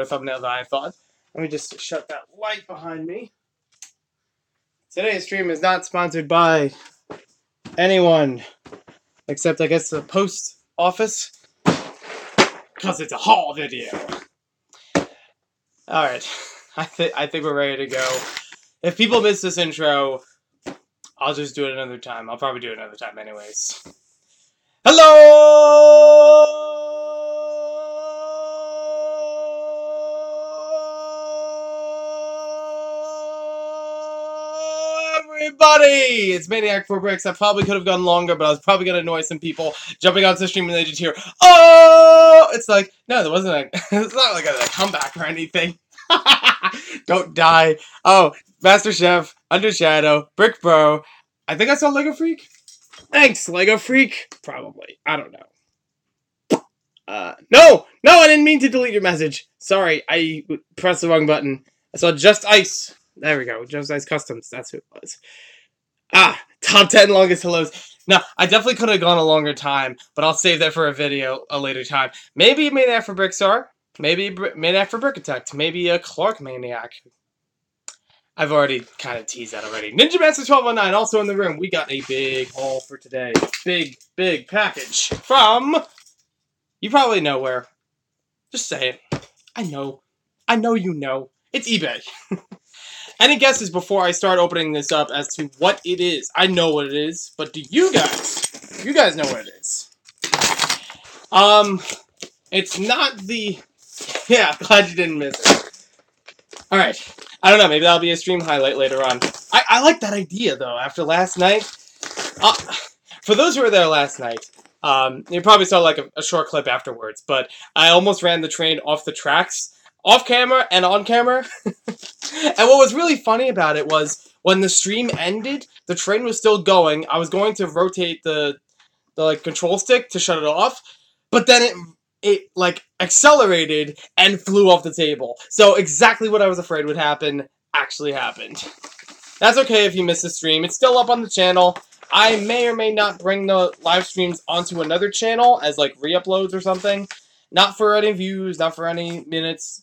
thumbnail that I thought. Let me just shut that light behind me. Today's stream is not sponsored by anyone except, I guess, the post office, because it's a haul video. Alright, I think we're ready to go. If people miss this intro, I'll just do it another time. I'll probably do it another time anyways. Hello, everybody! It's Maniac for Bricks. I probably could have gone longer, but I was probably going to annoy some people jumping onto the stream and they just hear, oh! It's like, no, there wasn't a, it's not like a comeback or anything. Don't die. Oh, Master Chef, Under Shadow, Brick Bro. I think I saw Lego Freak. Thanks, Lego Freak. Probably. I don't know. No, I didn't mean to delete your message. Sorry, I pressed the wrong button. I saw Just Ice. There we go. Just Ice Customs. That's who it was. Top 10 longest hellos. No, I definitely could have gone a longer time, but I'll save that for a video a later time. Maybe Maniac for Brickstar. Maybe Maniac for Brickitect. Maybe a Clark Maniac. I've already kind of teased that already. Ninja Master 1219 also in the room. We got a big haul for today. Big package from, you probably know where. Just say it. I know you know. It's eBay. Any guesses before I start opening this up as to what it is? I know what it is, but do you guys? You guys know what it is. It's not the... Yeah, glad you didn't miss it. Alright. I don't know, maybe that'll be a stream highlight later on. I like that idea, though, after last night. For those who were there last night, you probably saw, like, a short clip afterwards, but I almost ran the train off the tracks, off camera and on camera. And what was really funny about it was, when the stream ended, the train was still going. I was going to rotate the control stick to shut it off, but then it like accelerated and flew off the table. So exactly what I was afraid would happen actually happened. That's okay if you missed the stream. It's still up on the channel. I may or may not bring the live streams onto another channel as like re-uploads or something. Not for any views, not for any minutes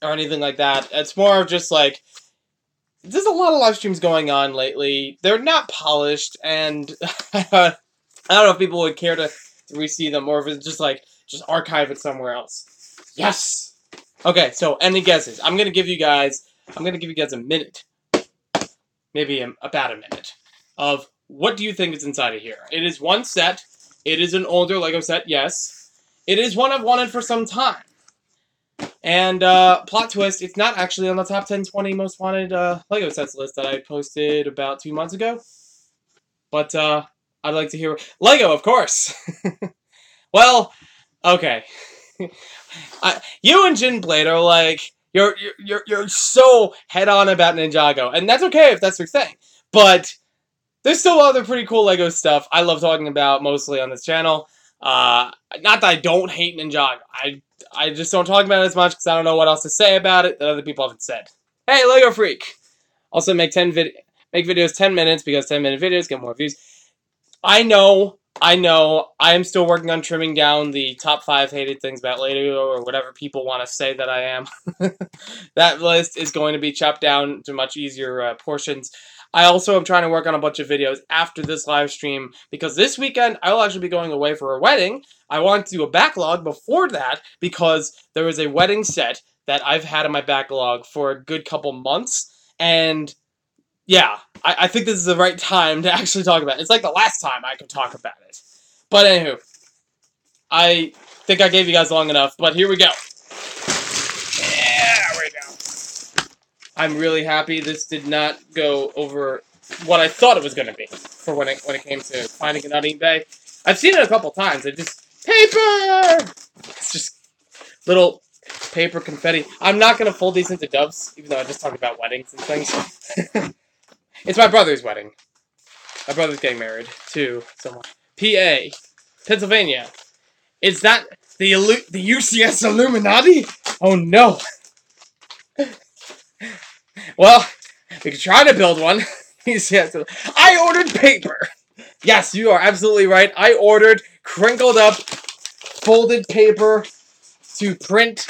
or anything like that. It's more of just like, there's a lot of live streams going on lately. They're not polished, and I don't know if people would care to re-see them, or if it's just like, just archive it somewhere else. Yes! Okay, so any guesses? I'm gonna give you guys a minute. Maybe about a minute. Of what do you think is inside of here? It is one set. It is an older Lego set, yes. It is one I've wanted for some time. And, plot twist, it's not actually on the top 10, 20 most wanted, Lego sets list that I posted about 2 months ago. But, I'd like to hear... Lego, of course! Well, okay. You and Jinblade are like, you're so head-on about Ninjago, and that's okay if that's your thing. But there's still other pretty cool Lego stuff I love talking about, mostly on this channel. Not that I don't hate Ninjago. I just don't talk about it as much because I don't know what else to say about it that other people haven't said. Hey, Lego Freak! Also, make videos 10 minutes because 10-minute videos get more views. I know. I am still working on trimming down the top 5 hated things about Lego, or whatever people want to say that I am. That list is going to be chopped down to much easier portions. I also am trying to work on a bunch of videos after this live stream, because this weekend I will actually be going away for a wedding. I wanted to do a backlog before that, because there was a wedding set that I've had in my backlog for a good couple months, and yeah, I think this is the right time to actually talk about it. It's like the last time I could talk about it. But anywho, I think I gave you guys long enough, but here we go. Yeah, there we go. I'm really happy this did not go over what I thought it was going to be for when it came to finding it on eBay. I've seen it a couple times. It just... Paper! It's just little paper confetti. I'm not going to fold these into doves, even though I just talked about weddings and things. It's my brother's wedding. My brother's getting married to someone. PA. Pennsylvania. Is that the UCS Illuminati? Oh no. Well, we could try to build one. I ordered paper. Yes, you are absolutely right. I ordered crinkled up, folded paper to print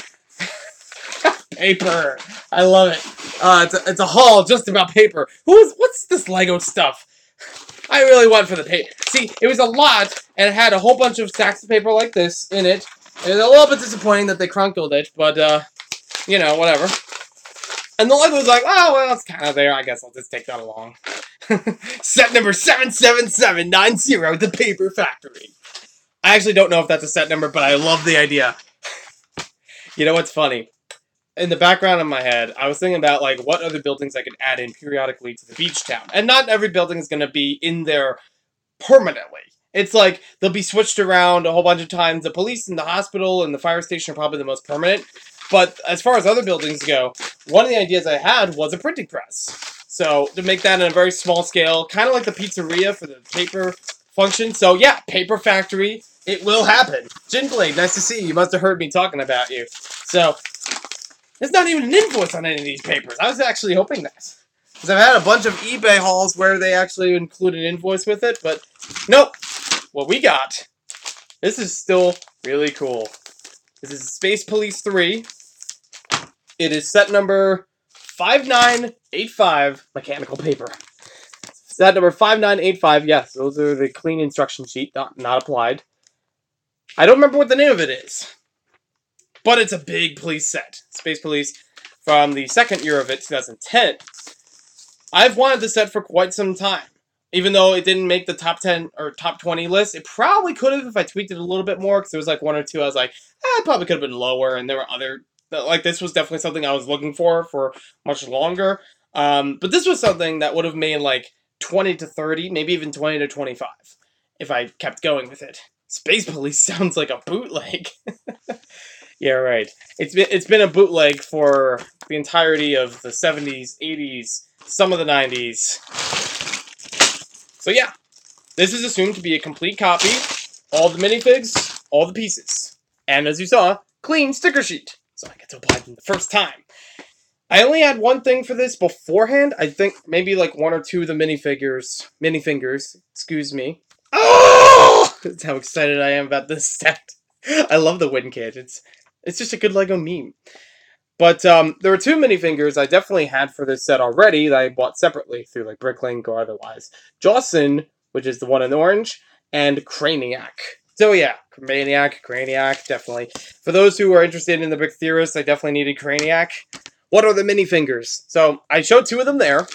paper. I love it. It's a haul just about paper. What's this Lego stuff? I really went for the paper. See, it was a lot, and it had a whole bunch of stacks of paper like this in it. It was a little bit disappointing that they crunkled it, but, you know, whatever. And the Lego was like, oh, well, it's kind of there. I guess I'll just take that along. Set number 77790, the Paper Factory. I actually don't know if that's a set number, but I love the idea. You know what's funny? In the background of my head, I was thinking about, like, what other buildings I could add in periodically to the beach town. And not every building is going to be in there permanently. It's like, they'll be switched around a whole bunch of times. The police and the hospital and the fire station are probably the most permanent. But as far as other buildings go, one of the ideas I had was a printing press. So, to make that on a very small scale, kind of like the pizzeria for the paper function. So, yeah, Paper Factory, it will happen. Ginblade, nice to see you. You must have heard me talking about you. So, there's not even an invoice on any of these papers. I was actually hoping that. Because I've had a bunch of eBay hauls where they actually include an invoice with it, but nope. What we got, this is still really cool. This is Space Police 3. It is set number 5985 mechanical paper. Set number 5985, yes, those are the clean instruction sheet, not applied. I don't remember what the name of it is, but it's a big police set. Space Police from the second year of it, 2010. I've wanted this set for quite some time. Even though it didn't make the top 10 or top 20 list, it probably could have if I tweaked it a little bit more, because there was like one or two I was like, it probably could have been lower, and there were other, like this was definitely something I was looking for much longer. But this was something that would have made like 20 to 30, maybe even 20 to 25, if I kept going with it. Space Police sounds like a bootleg. Yeah, right. It's been a bootleg for the entirety of the 70s, 80s, some of the 90s. So yeah, this is assumed to be a complete copy. All the minifigs, all the pieces. And as you saw, clean sticker sheet. So I get to apply them the first time. I only had one thing for this beforehand. I think maybe like one or two of the minifingers, excuse me. Oh! That's how excited I am about this set. I love the wind kit. It's just a good Lego meme. But there were two minifingers I definitely had for this set already that I bought separately through like Bricklink or otherwise. Jawson, which is the one in orange, and Craniac. So yeah, Craniac, definitely. For those who are interested in the Brick Theorists, I definitely needed Craniac. What are the minifingers? So I showed two of them there.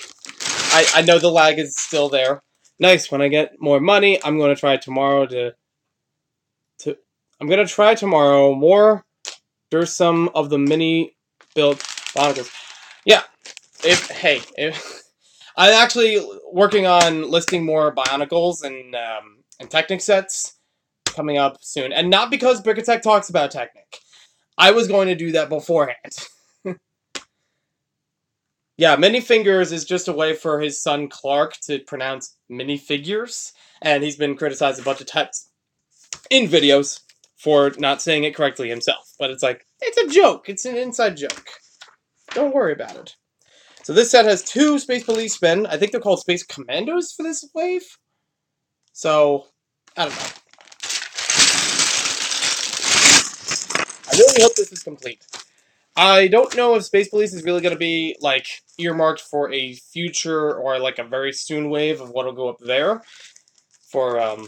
I know the lag is still there. Nice, when I get more money, I'm going to try tomorrow I'm going to try tomorrow more. There's some of the mini built Bionicles. Yeah, I'm actually working on listing more Bionicles and Technic sets coming up soon. And not because Brickset talks about Technic. I was going to do that beforehand. Yeah, minifingers is just a way for his son Clark to pronounce minifigures. And he's been criticized a bunch of times in videos for not saying it correctly himself. But it's like, it's a joke. It's an inside joke. Don't worry about it. So this set has two Space Policemen. I think they're called Space Commandos for this wave. So, I don't know. I really hope this is complete. I don't know if Space Police is really going to be, like, earmarked for a future or, like, a very soon wave of what will go up there for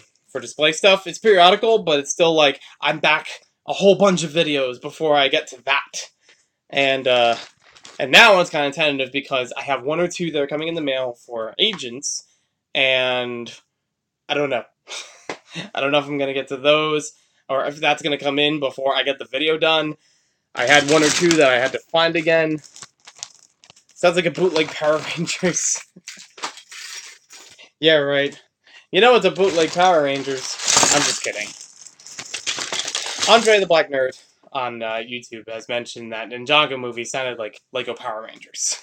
display stuff. It's periodical, but it's still, like, I'm back a whole bunch of videos before I get to that. And now it's kind of tentative because I have one or two that are coming in the mail for agents, and I don't know. I don't know if I'm going to get to those, or if that's going to come in before I get the video done. I had one or two that I had to find again. Sounds like a bootleg Power Rangers. Yeah, right. You know it's a bootleg Power Rangers. I'm just kidding. Andre the Black Nerd on YouTube has mentioned that Ninjago movie sounded like Lego Power Rangers.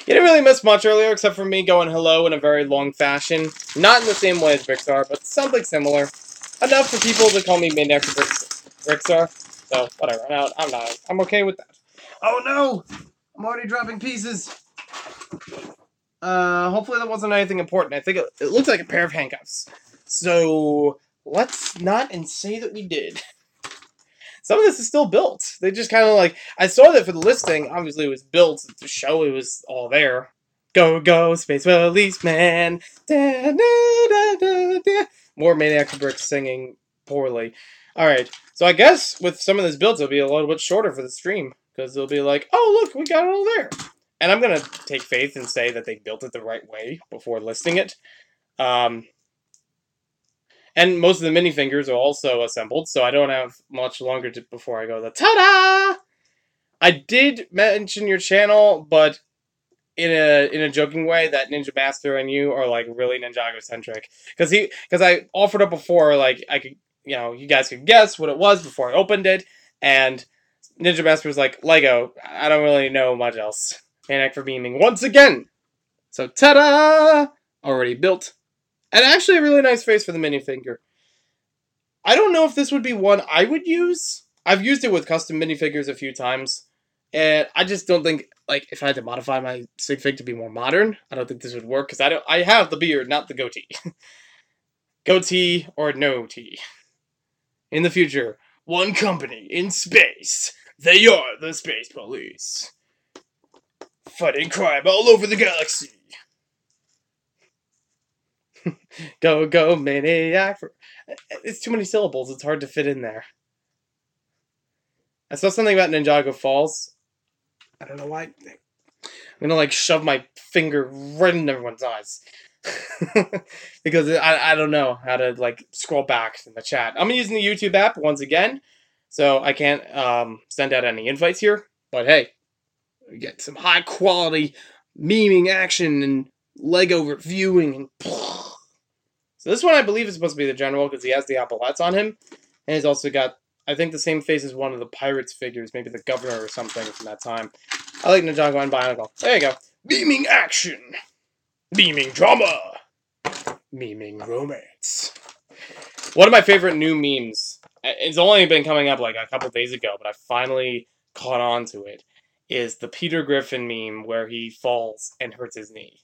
You didn't really miss much earlier, except for me going hello in a very long fashion. Not in the same way as Brickstar, but something similar. Enough for people to call me Maniac Brickstar. So, whatever. I'm okay with that. Oh no! I'm already dropping pieces. Hopefully that wasn't anything important. I think it looks like a pair of handcuffs. So, let's not and say that we did. some of this is still built. They just kind of like, I saw that for the listing. Obviously, it was built to show it was all there. Go, go, Space Policeman. Da, da, da, da, da. More Maniac Bricks singing poorly. Alright, so I guess with some of this built, it'll be a little bit shorter for the stream. Because they'll be like, oh, look, we got it all there. And I'm going to take faith and say that they built it the right way before listing it. And most of the minifigures are also assembled, so I don't have much longer before I go the ta-da! I did mention your channel, but in a joking way, that Ninja Master and you are like really Ninjago-centric. Because I offered up before, like I could, you guys could guess what it was before I opened it, and Ninja Master was like, Lego, I don't really know much else. Maniac for beaming once again! So ta-da! Already built. And actually a really nice face for the minifigure. I don't know if this would be one I would use. I've used it with custom minifigures a few times. And I just don't think, like, if I had to modify my sig fig to be more modern, I don't think this would work. Because I have the beard, not the goatee. Goatee or no tea. In the future, one company in space. They are the Space Police. Fighting crime all over the galaxy. Go, go, Maniac. It's too many syllables. It's hard to fit in there. I saw something about Ninjago Falls. I don't know why. I'm gonna, like, shove my finger right in everyone's eyes. Because I don't know how to, like, scroll back in the chat. I'm using the YouTube app once again, so I can't send out any invites here. But hey, we get some high quality memeing action and Lego reviewing and so this one I believe is supposed to be the general because he has the epaulets on him. And he's also got, I think, the same face as one of the Pirates figures, maybe the governor or something from that time. I like Ninjago and Bionicle. There you go. Beaming action. Beaming drama. Beaming romance. One of my favorite new memes, it's only been coming up like a couple days ago, but I finally caught on to it, is the Peter Griffin meme where he falls and hurts his knee.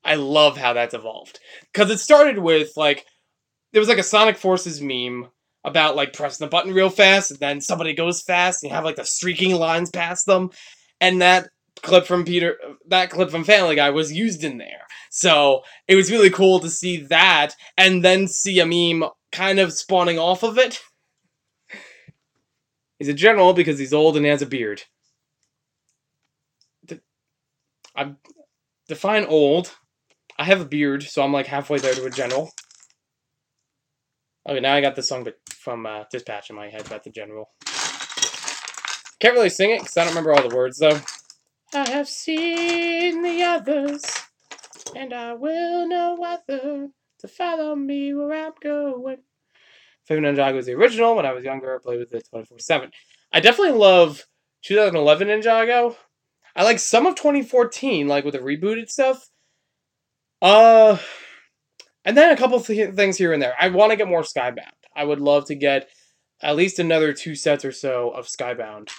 I love how that's evolved. Because it started with, like, there was like a Sonic Forces meme about, like, pressing the button real fast, and then somebody goes fast, and you have, like, the streaking lines past them. And that clip from Family Guy was used in there. So, it was really cool to see that, and then see a meme kind of spawning off of it. He's a general because he's old and he has a beard. I define old. I have a beard, so I'm like halfway there to a general. Okay, now I got the song from Dispatch in my head about the general. Can't really sing it because I don't remember all the words, though. I have seen the others, and I will know other to follow me where I'm going. Favorite Ninjago was the original. When I was younger, I played with it 24/7. I definitely love 2011 Ninjago. I like some of 2014, like with the rebooted stuff. And then a couple things here and there. I want to get more Skybound. I would love to get at least another 2 sets or so of Skybound.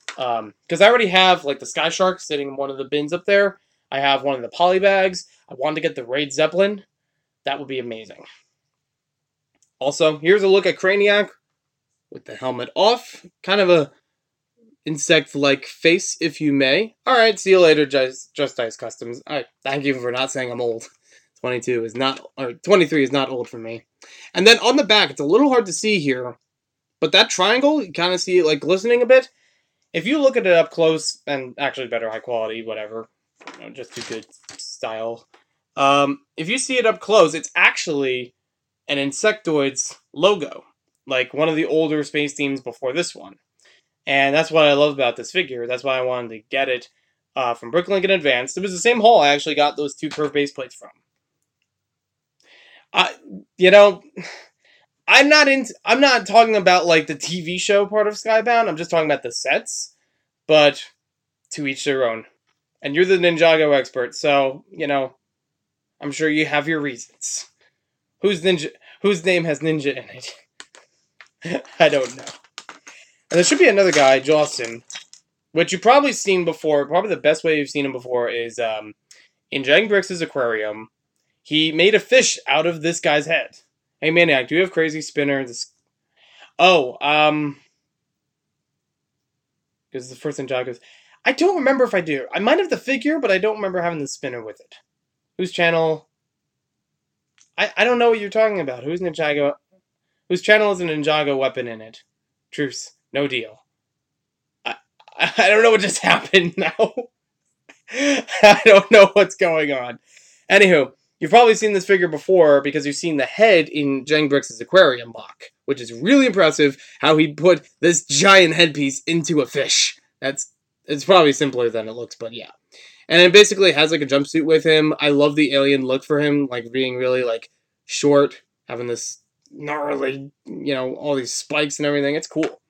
Because I already have, like, the Sky Shark sitting in one of the bins up there. I have one of the polybags. I want to get the Raid Zeppelin. That would be amazing. Also, here's a look at Craniac with the helmet off. Kind of a insect-like face, if you may. Alright, see you later, Just Dice Customs. Alright, thank you for not saying I'm old. 23 is not old for me. And then on the back, it's a little hard to see here, but that triangle, you kind of see it like glistening a bit. If you look at it up close, and actually better high quality, whatever, just too good style. If you see it up close, it's actually an Insectoids logo, like one of the older space themes before this one. And that's what I love about this figure. That's why I wanted to get it from Bricklink in advance. It was the same haul I actually got those 2 curved base plates from. I'm not talking about, like, the TV show part of Skybound. I'm just talking about the sets. But to each their own. And you're the Ninjago expert, so, I'm sure you have your reasons. Whose name has ninja in it? I don't know. And there should be another guy, Jawson, which you've probably seen before. Probably the best way you've seen him before is in Jang Bricks' aquarium. He made a fish out of this guy's head. Hey, Maniac, do you have Crazy Spinner? Because the first Ninjago's... I don't remember if I do. I might have the figure, but I don't remember having the spinner with it. Whose channel... I don't know what you're talking about. Whose Ninjago... Whose channel has a Ninjago weapon in it? Truce. No deal. I don't know what just happened now. I don't know what's going on. Anywho, you've probably seen this figure before because you've seen the head in Jangbrix's aquarium block, which is really impressive how he put this giant headpiece into a fish. It's probably simpler than it looks, but yeah. And it basically has like a jumpsuit with him. I love the alien look for him, like being really like short, having this gnarly, you know, all these spikes and everything. It's cool.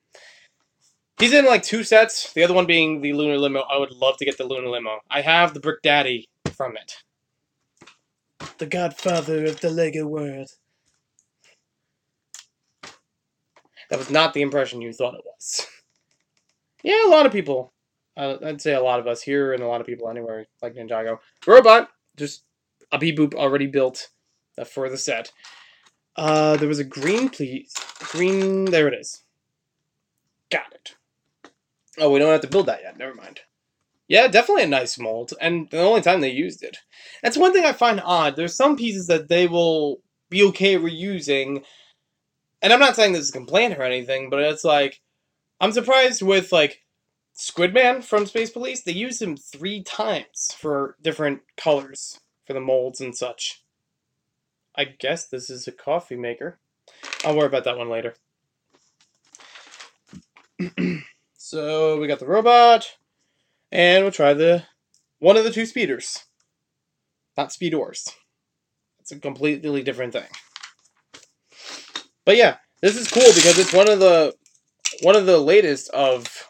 He's in like 2 sets, the other one being the Lunar Limo. I would love to get the Lunar Limo. I have the Brick Daddy from it. The godfather of the Lego world. That was not the impression you thought it was. Yeah, a lot of people. I'd say a lot of us here and a lot of people anywhere like Ninjago. Robot, just a beep-boop already built for the set. There was a green, please. Green, there it is. Got it. Oh, we don't have to build that yet. Never mind. Yeah, definitely a nice mold, and the only time they used it. That's one thing I find odd. There's some pieces that they will be okay reusing, and I'm not saying this is a complaint or anything, but it's like, I'm surprised with, like, Squidman from Space Police. They used him 3 times for different colors for the molds and such. I guess this is a coffee maker. I'll worry about that one later. So, we got the robot, and we'll try one of the 2 speeders. Not speedors. It's a completely different thing. But yeah, this is cool because it's one of the latest of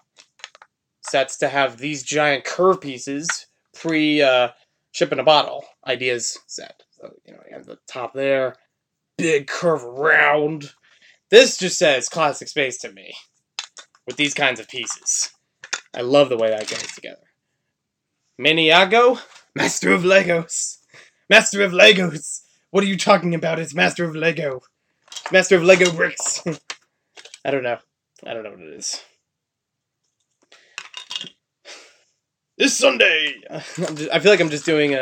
sets to have these giant curve pieces ship in a bottle ideas set. So, you know, you have the top there, big curve around. This just says classic space to me with these kinds of pieces. I love the way that goes together. Maniago, master of Legos. Master of Legos. What are you talking about? It's master of Lego. Master of Lego bricks. I don't know. I don't know what it is. This Sunday! I feel like I'm just doing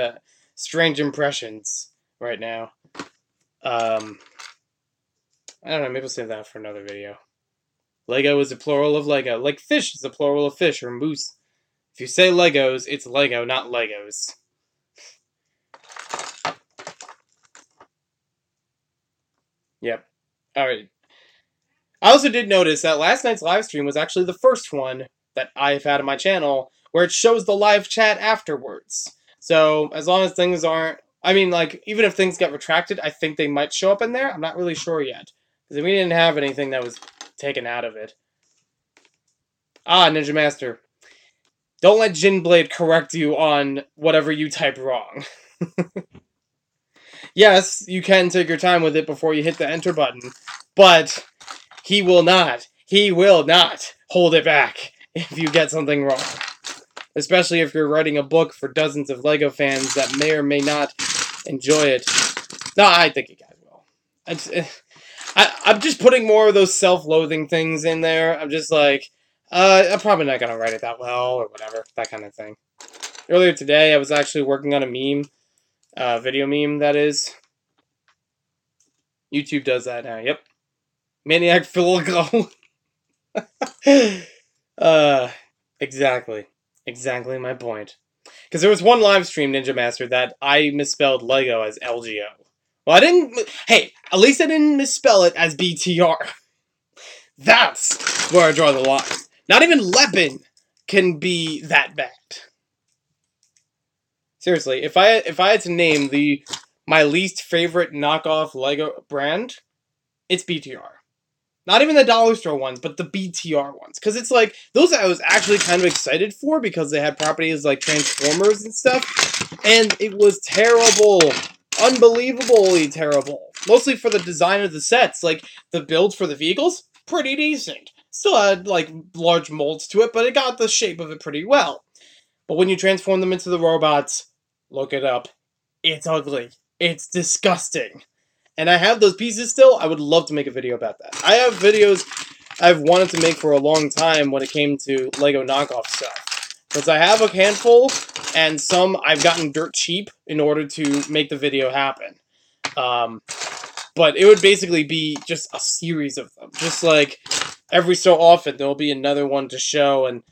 strange impressions right now. I don't know, maybe we'll save that for another video. Lego is a plural of Lego. Like fish is a plural of fish, or moose. If you say Legos, it's Lego, not Legos. Yep. Alright. I also did notice that last night's live stream was actually the first one that I've had on my channel where it shows the live chat afterwards. So, as long as things aren't... I mean, like, even if things get retracted, I think they might show up in there. I'm not really sure yet. Because we didn't have anything that was taken out of it. Ah, Ninja Master. Don't let Jinblade correct you on whatever you type wrong. Yes, you can take your time with it before you hit the enter button, but he will not hold it back if you get something wrong. Especially if you're writing a book for dozens of LEGO fans that may or may not enjoy it. No, I think you guys will. I'm just putting more of those self-loathing things in there. I'm just like, I'm probably not going to write it that well, or whatever, that kind of thing. Earlier today, I was actually working on a meme, video meme, that is. YouTube does that now, yep. Maniac Filico. Exactly. Exactly my point. Because there was one live stream, Ninja Master, that I misspelled Lego as LGO. Well, I didn't... Hey, at least I didn't misspell it as BTR. That's where I draw the line. Not even Lepin can be that bad. Seriously, if I had to name my least favorite knockoff Lego brand, it's BTR. Not even the dollar store ones, but the BTR ones. Because it's like, those I was actually kind of excited for because they had properties like Transformers and stuff. And it was terrible. Unbelievably terrible. Mostly for the design of the sets. Like, the builds for the vehicles, pretty decent. Still had, like, large molds to it, but it got the shape of it pretty well. But when you transform them into the robots, look it up. It's ugly. It's disgusting. And I have those pieces still. I would love to make a video about that. I have videos I've wanted to make for a long time when it came to Lego knockoff stuff. Because I have a handful, and some I've gotten dirt cheap in order to make the video happen. But it would basically be just a series of them. Just like every so often there'll be another one to show and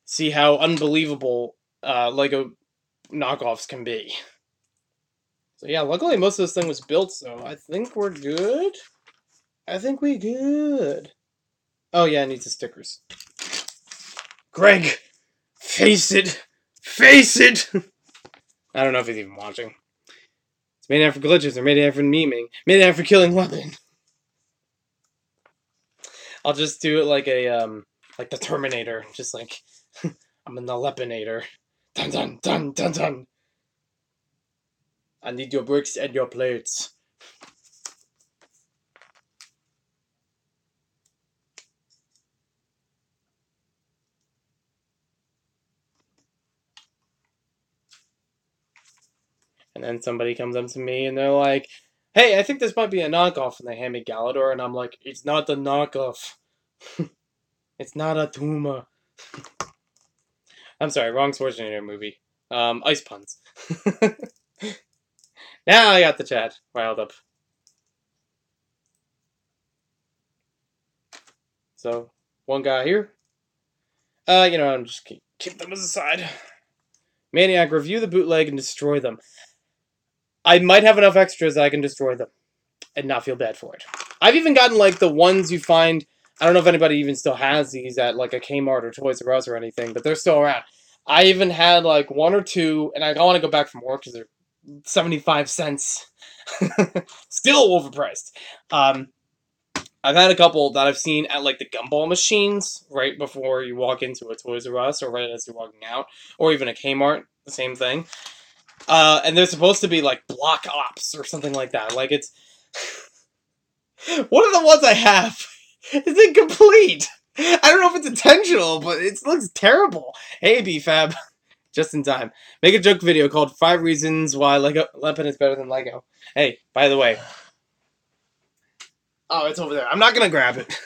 see how unbelievable Lego knockoffs can be. So yeah, luckily most of this thing was built, so I think we're good. I think we good. Oh yeah, it needs the stickers. Greg! Face it! Face it! I don't know if he's even watching. It's made out for glitches, or made out for memeing. Made out for killing weapon. I'll just do it like a, like the Terminator. Just like, I'm an Alepinator. Dun dun dun dun dun! I need your bricks and your plates. And then somebody comes up to me and they're like, hey, I think this might be a knockoff. And they hand me Galador, and I'm like, it's not a knockoff. It's not a tumor. I'm sorry, wrong Schwarzenegger movie. Ice puns. Now I got the chat riled up. So, one guy here. You know, I'm just keep them as a side. Maniac, review the bootleg and destroy them. I might have enough extras that I can destroy them and not feel bad for it. I've even gotten, like, the ones you find... I don't know if anybody even still has these at, like, a Kmart or Toys R Us or anything, but they're still around. I even had, like, one or two, and I don't want to go back for more because they're 75 cents. Still overpriced. I've had a couple that I've seen at, like, the gumball machines right before you walk into a Toys R Us or right as you're walking out, or even a Kmart, the same thing. And they're supposed to be, like, block ops or something like that. Like, it's... One of the ones I have is incomplete. I don't know if it's intentional, but it looks terrible. Hey, BFAB. Just in time. Make a joke video called 5 Reasons Why Lego Lepin is Better Than Lego. Hey, by the way. Oh, it's over there. I'm not going to grab it.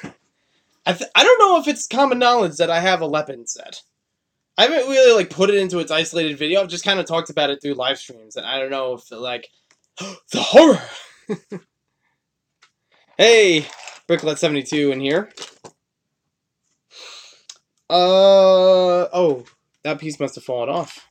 I don't know if it's common knowledge that I have a Lepin set. I haven't really, like, put it into its isolated video. I've just kind of talked about it through live streams, and I don't know if, like... The horror! Hey! Bricklet72 in here. Oh. That piece must have fallen off.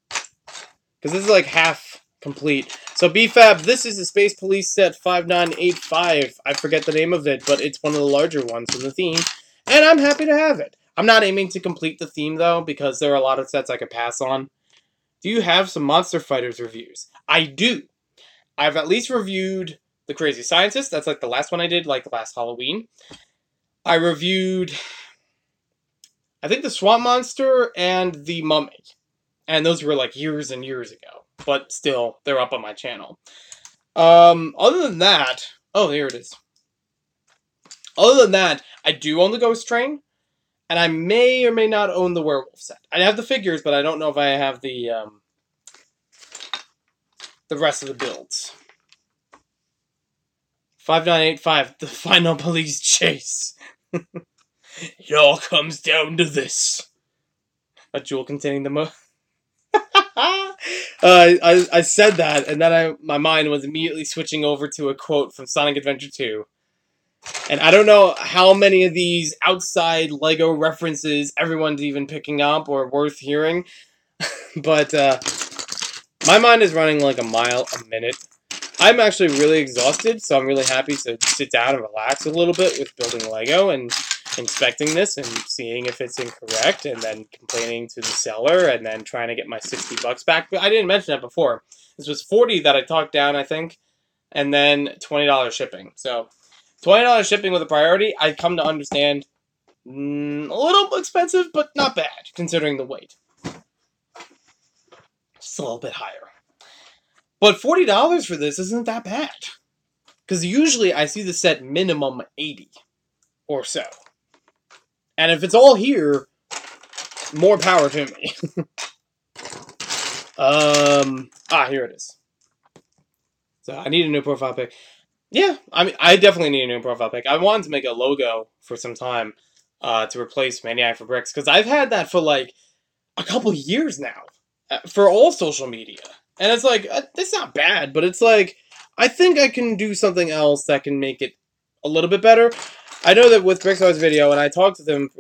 Because this is, like, half complete. So, BFAB, this is the Space Police set 5985. I forget the name of it, but it's one of the larger ones from the theme. And I'm happy to have it. I'm not aiming to complete the theme, though, because there are a lot of sets I could pass on. Do you have some Monster Fighters reviews? I do. I've at least reviewed The Crazy Scientist. That's, like, the last one I did, like, last Halloween. I reviewed, I think, the Swamp Monster and the Mummy. And those were, like, years and years ago. But still, they're up on my channel. Other than that... Oh, here it is. Other than that, I do own the Ghost Train. And I may or may not own the Werewolf set. I have the figures, but I don't know if I have the rest of the builds. 5985, the final police chase. It all comes down to this. A jewel containing the I said that, and then my mind was immediately switching over to a quote from Sonic Adventure 2. And I don't know how many of these outside LEGO references everyone's even picking up or worth hearing. But, my mind is running like a mile a minute. I'm actually really exhausted, so I'm really happy to sit down and relax a little bit with building LEGO and inspecting this and seeing if it's incorrect, and then complaining to the seller, and then trying to get my $60 back. But I didn't mention that before. This was $40 that I talked down, I think, and then $20 shipping. So, $20 shipping with a priority, I come to understand a little expensive, but not bad, considering the weight. Just a little bit higher. But $40 for this isn't that bad. Because usually I see the set minimum $80 or so. And if it's all here, more power to me. Here it is. So I need a new profile pic. Yeah, I mean, I definitely need a new profile pic. I wanted to make a logo for some time, to replace Maniac for Bricks, because I've had that for like a couple years now, for all social media, and it's like it's not bad, but it's like I think I can do something else that can make it a little bit better. I know that with Brickset's video, and I talked to him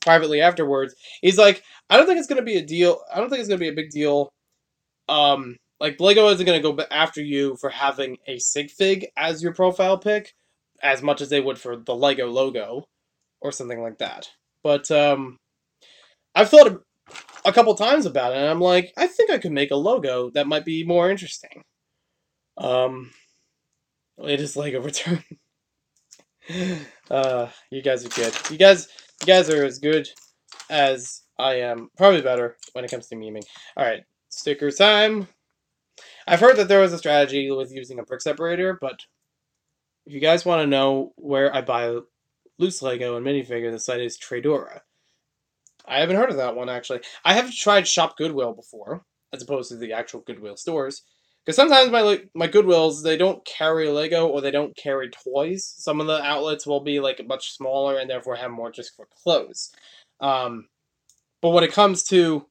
privately afterwards. He's like, I don't think it's gonna be a deal. I don't think it's gonna be a big deal. Like Lego isn't gonna go after you for having a sig fig as your profile pic, as much as they would for the Lego logo or something like that. But I've thought a couple times about it, and I'm like, I think I could make a logo that might be more interesting. Latest Lego return. You guys are good. You guys are as good as I am. Probably better when it comes to memeing. Alright, sticker time. I've heard that there was a strategy with using a brick separator, but if you guys want to know where I buy loose Lego and minifigure, the site is Tradora. I haven't heard of that one, actually. I have tried Shop Goodwill before, as opposed to the actual Goodwill stores. Because sometimes my Goodwills, they don't carry Lego or they don't carry toys. Some of the outlets will be like much smaller and therefore have more just for clothes. But when it comes to...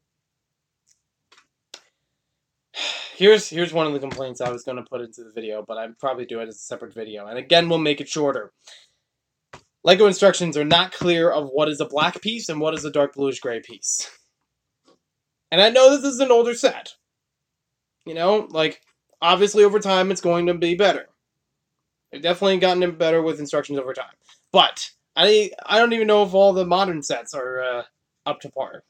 Here's one of the complaints I was going to put into the video, but I'd probably do it as a separate video. And again, we'll make it shorter. Lego instructions are not clear of what is a black piece and what is a dark bluish gray piece. And I know this is an older set. You know, like, obviously over time it's going to be better. They've definitely gotten it better with instructions over time. But I don't even know if all the modern sets are up to par.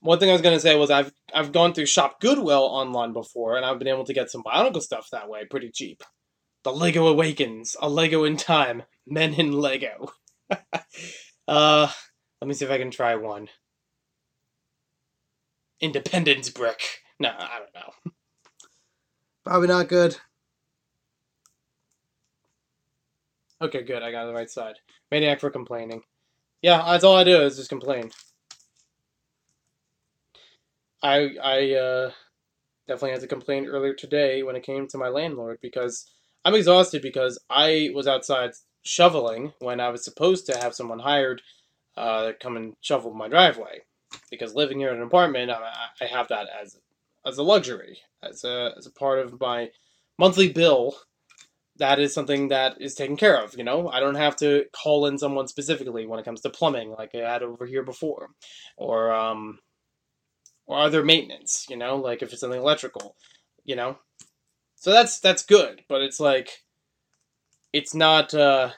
One thing I was going to say was I've gone through Shop Goodwill online before, and I've been able to get some Bionicle stuff that way pretty cheap. The Lego Awakens, a Lego in Time, Men in Lego. Let me see if I can try one. Independence Brick. No, I don't know. Probably not good. Okay, good. I got the right side. Maniac for complaining. Yeah, that's all I do is just complain. I definitely had to complain earlier today when it came to my landlord because I'm exhausted because I was outside shoveling when I was supposed to have someone hired come and shovel my driveway. Because living here in an apartment, I have that as a luxury, as a part of my monthly bill. That is something that is taken care of, you know? I don't have to call in someone specifically when it comes to plumbing like I had over here before. Or other maintenance, you know? Like if it's something electrical, you know? So that's good, but it's like, it's not, it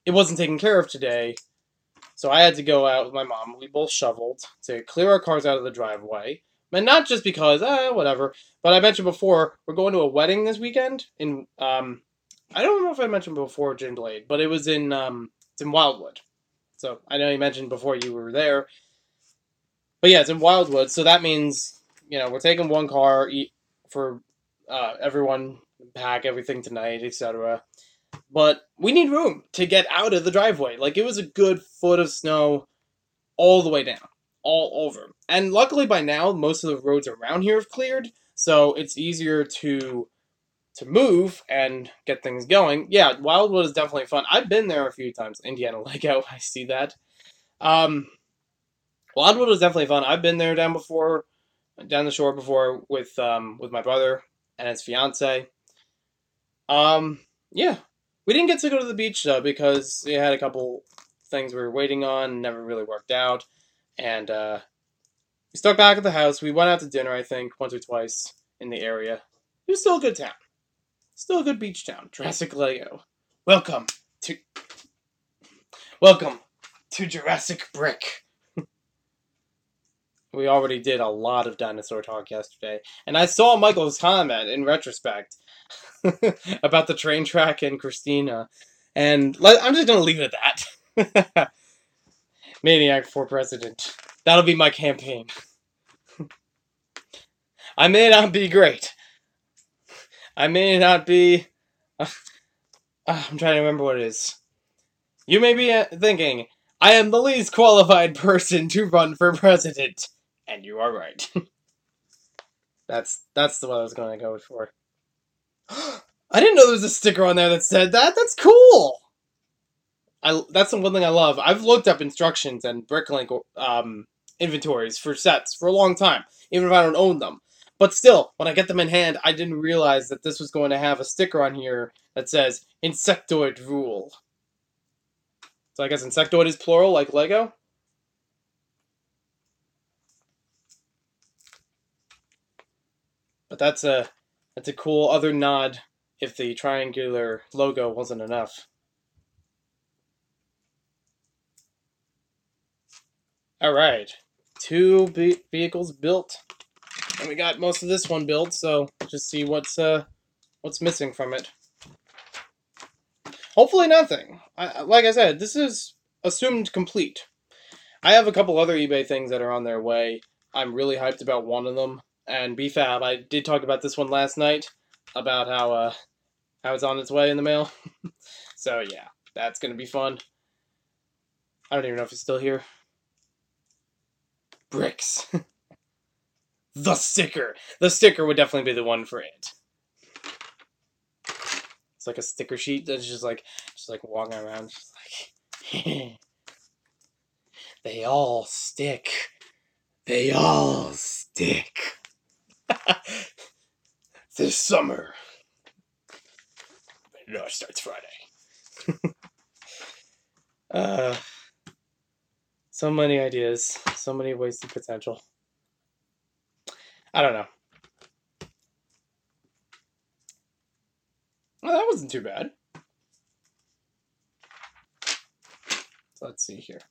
wasn't taken care of today. So I had to go out with my mom. We both shoveled to clear our cars out of the driveway. And not just because, whatever. But I mentioned before, we're going to a wedding this weekend in, I don't know if I mentioned before Gin Blade, but it was it's in Wildwood. So I know you mentioned before you were there. But yeah, it's in Wildwood, so that means, you know, we're taking one car for everyone, pack everything tonight, etc. But we need room to get out of the driveway. Like, it was a good foot of snow all the way down. All over. And luckily by now, most of the roads around here have cleared, so it's easier to move and get things going. Yeah, Wildwood is definitely fun. I've been there a few times. Indiana Lego, I see that. Wildwood was definitely fun. I've been there down the shore before with my brother and his fiance. Yeah. We didn't get to go to the beach though because we had a couple things we were waiting on, never really worked out. And we stuck back at the house. We went out to dinner, I think, once or twice in the area. It was still a good town. Still a good beach town. Jurassic Lego. Welcome to Jurassic Brick. We already did a lot of dinosaur talk yesterday. And I saw Michael's comment in retrospect about the train track and Christina. And I'm just going to leave it at that. Maniac for president. That'll be my campaign. I may not be great. I may not be... I'm trying to remember what it is. You may be thinking, I am the least qualified person to run for president. And you are right. That's the one I was going to go for. I didn't know there was a sticker on there that said that. That's cool. That's the one thing I love. I've looked up instructions and Bricklink inventories for sets for a long time, even if I don't own them. But still, when I get them in hand, I didn't realize that this was going to have a sticker on here that says Insectoid Rule. So I guess Insectoid is plural, like Lego? But that's a cool other nod if the triangular logo wasn't enough. Alright, 2 vehicles built. And we got most of this one built, so just see what's missing from it. Hopefully nothing. Like I said, this is assumed complete. I have a couple other eBay things that are on their way. I'm really hyped about one of them. And BFAB, I did talk about this one last night, about how it's on its way in the mail. So yeah, that's gonna be fun. I don't even know if it's still here. Bricks. The sticker. The sticker would definitely be the one for it. It's like a sticker sheet that's just like walking around, just like they all stick. They all stick. This summer. No, it starts Friday. So many ideas, so many wasted potential. I don't know. Well, that wasn't too bad. So let's see here.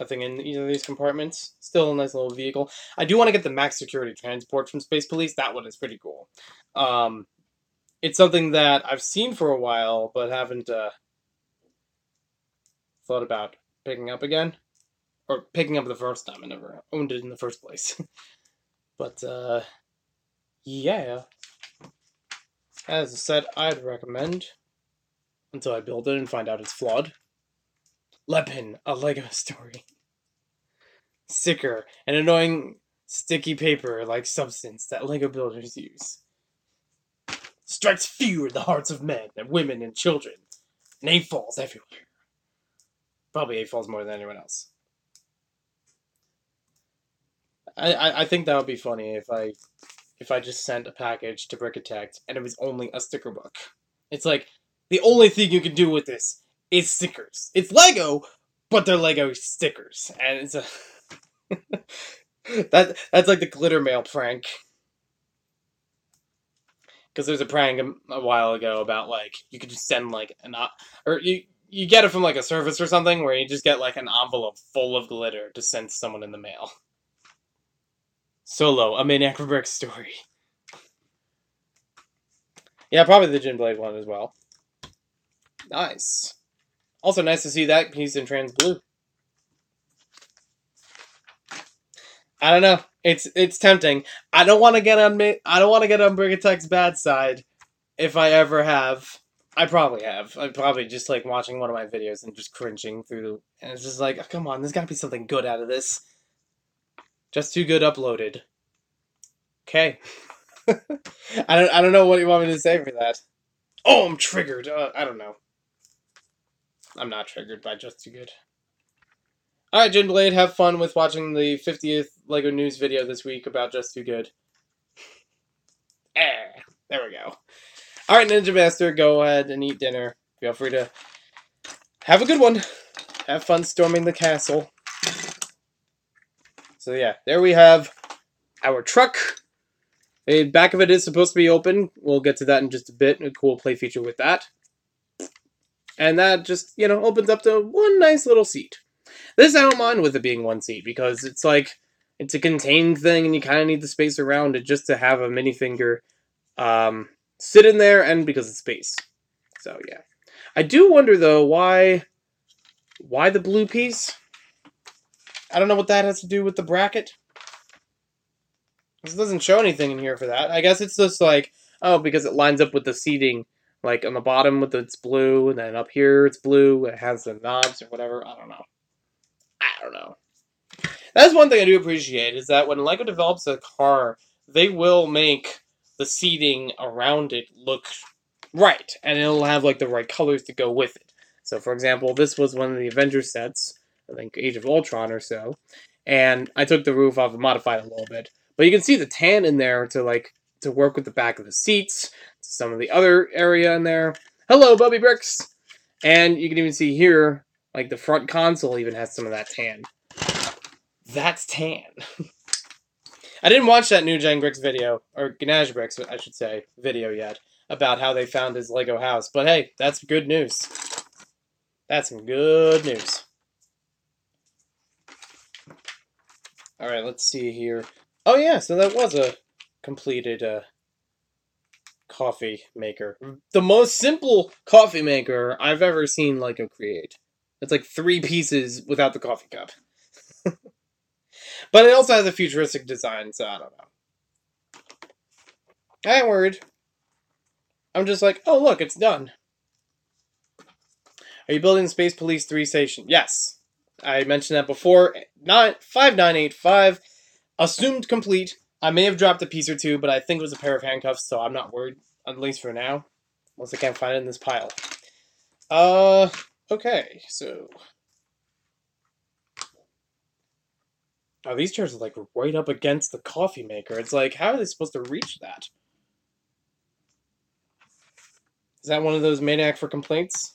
Nothing in either of these compartments. Still a nice little vehicle. I do want to get the max security transport from Space Police. That one is pretty cool. It's something that I've seen for a while, but haven't thought about picking up again. Or picking up the first time. I never owned it in the first place. But, yeah. As a set, I'd recommend. Until I build it and find out it's flawed. Lepin, a Lego story. Sticker, an annoying sticky paper-like substance that Lego builders use. Strikes fear in the hearts of men and women and children. And 8 falls everywhere. Probably 8 falls more than anyone else. I think that would be funny if I just sent a package to Brickset and it was only a sticker book. It's like, the only thing you can do with this is stickers. It's Lego, but they're Lego stickers. And it's a... that's like the glitter mail prank. Because there's a prank a while ago about, like, you could just send, like, or you get it from, like, a service or something where you just get, like, an envelope full of glitter to send someone in the mail. Solo, a Maniac for Brick story. Yeah, probably the Gin Blade one as well. Nice. Also nice to see that piece in trans blue. I don't know. It's tempting. I don't want to get on Bricketech's bad side. If I ever have, I probably have. I probably just like watching one of my videos and just cringing through, and it's just like, oh, come on, there's got to be something good out of this. Just too good uploaded. Okay. I don't know what you want me to say for that. Oh, I'm triggered. I don't know. I'm not triggered by Just Too Good. Alright, Gin Blade, have fun with watching the 50th LEGO News video this week about Just Too Good. There we go. Alright, Ninja Master, go ahead and eat dinner. Feel free to have a good one. Have fun storming the castle. So yeah, there we have our truck. The back of it is supposed to be open. We'll get to that in just a bit. A cool play feature with that. And that just, opens up to one nice little seat. This I don't mind with it being one seat, because it's like, it's a contained thing, and you kind of need the space around it just to have a minifinger sit in there, and because it's space. So, yeah. I do wonder, though, why the blue piece? I don't know what that has to do with the bracket. This doesn't show anything in here for that. I guess it's just like, oh, because it lines up with the seating. Like, on the bottom with it's blue, and then up here it's blue, it has the knobs or whatever. I don't know. That's one thing I do appreciate, is that when LEGO develops a car, they will make the seating around it look right, and it'll have like the right colors to go with it. So, for example, this was one of the Avengers sets, I think Age of Ultron or so, and I took the roof off and modified it a little bit. But you can see the tan in there to work with the back of the seats, some of the other area in there. Hello, Bubby Bricks! And you can even see here, like the front console even has some of that tan. That's tan. I didn't watch that new Gen Bricks video, or Ganesh Bricks, I should say, video yet, about how they found his Lego house. But hey, that's good news. That's some good news. Alright, let's see here. Oh yeah, so that was a completed coffee maker. The most simple coffee maker I've ever seen Lego create. It's like 3 pieces without the coffee cup. But it also has a futuristic design, so I don't know. I ain't worried. I'm just like, oh look, it's done. Are you building Space Police 3 station? Yes. I mentioned that before. 5985. Assumed complete. I may have dropped a piece or two, but I think it was a pair of handcuffs, so I'm not worried. At least for now. Unless I can't find it in this pile. Okay, so... Oh, these chairs are like right up against the coffee maker. It's like, how are they supposed to reach that? Is that one of those Maniac for Complaints?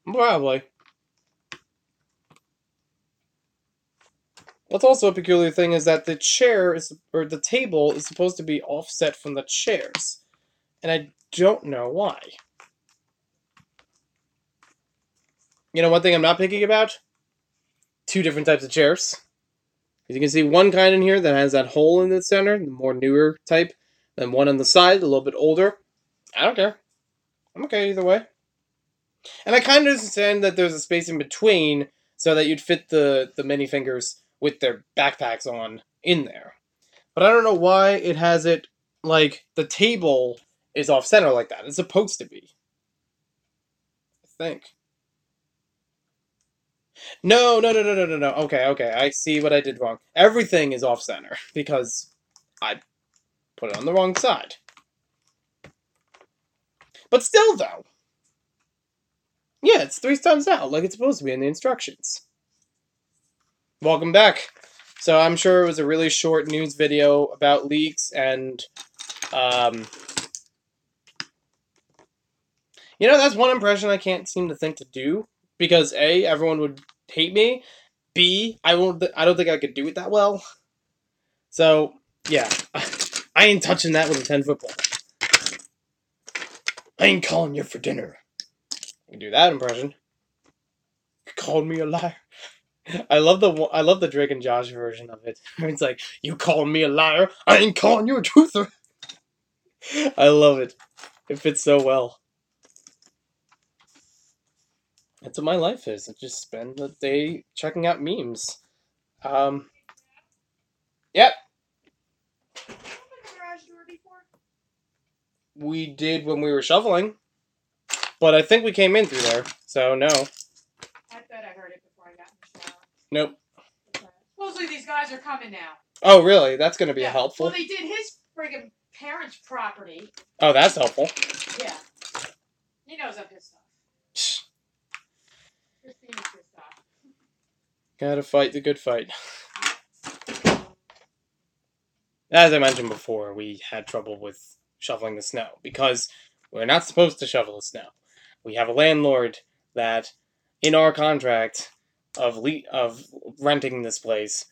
Probably. What's also a peculiar thing is that the the table is supposed to be offset from the chairs. And I don't know why. You know one thing I'm not picky about? 2 different types of chairs. As you can see, one kind in here that has that hole in the center, the more newer type. Then one on the side, a little bit older. I don't care. I'm okay either way. And I kind of understand that there's a space in between so that you'd fit the minifingers with their backpacks on in there. But I don't know why it has it like the table is off center like that. It's supposed to be. I think. No. Okay. I see what I did wrong. Everything is off center because I put it on the wrong side. But still, though. Yeah, it's 3 times out, like it's supposed to be in the instructions. Welcome back. So I'm sure it was a really short news video about leaks and, you know, that's one impression I can't seem to think to do. Because A, everyone would hate me. B, I don't think I could do it that well. So, yeah. I ain't touching that with a 10-foot pole. I ain't calling you for dinner. I can do that impression. You called me a liar. I love the Drake and Josh version of it. It's like, you called me a liar. I ain't calling you a truther. I love it. It fits so well. That's what my life is. I just spend the day checking out memes. Yep. We did when we were shoveling. But I think we came in through there, so no. I bet I heard it before I got in the shower. Nope. Okay. Supposedly these guys are coming now. Oh, really? That's going to be helpful. Well, they did his friggin' parents' property. Oh, that's helpful. Yeah. He knows I'm pissed off. Christine's pissed off. Gotta fight the good fight. As I mentioned before, we had trouble with shoveling the snow because we're not supposed to shovel the snow. We have a landlord that, in our contract of renting this place,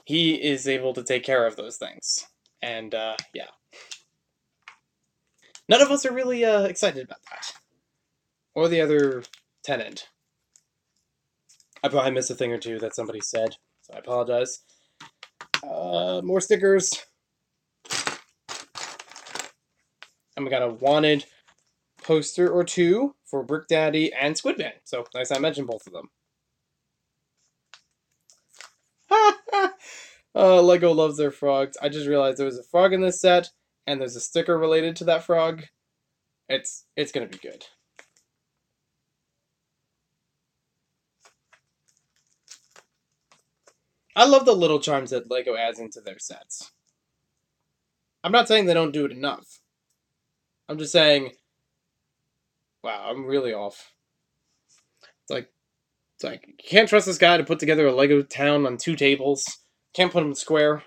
he is able to take care of those things. And, yeah. None of us are really excited about that. Or the other tenant. I probably missed a thing or two that somebody said, so I apologize. More stickers. And we got a wanted poster or 2 for Brick Daddy and Squid Man. So, nice I mentioned both of them. Lego loves their frogs. I just realized there was a frog in this set, and there's a sticker related to that frog. It's gonna be good. I love the little charms that Lego adds into their sets. I'm not saying they don't do it enough. I'm just saying, wow, I'm really off. It's like you can't trust this guy to put together a Lego town on 2 tables. Can't put him square.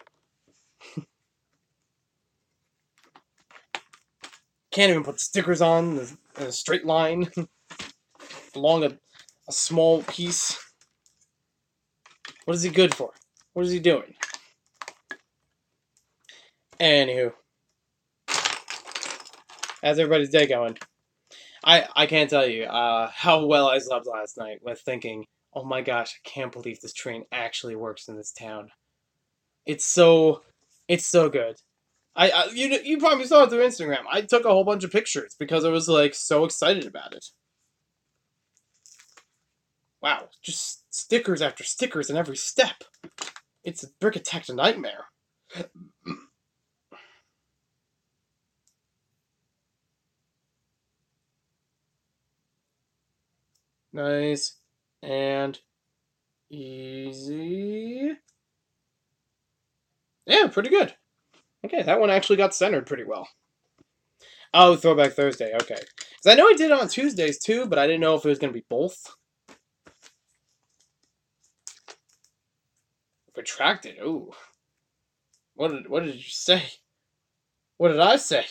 Can't even put stickers on in a straight line along a small piece. What is he good for? What is he doing? Anywho, how's everybody's day going? I can't tell you how well I slept last night with thinking, oh my gosh, I can't believe this train actually works in this town. It's so good. You probably saw it through Instagram. I took a whole bunch of pictures because I was like so excited about it. Wow, just stickers after stickers in every step. It's a brickset nightmare. Nice and easy. Yeah, pretty good. Okay, that one actually got centered pretty well. Oh, Throwback Thursday, okay. Because I know I did it on Tuesdays too, but I didn't know if it was going to be both. Retracted, ooh. What did you say? What did I say?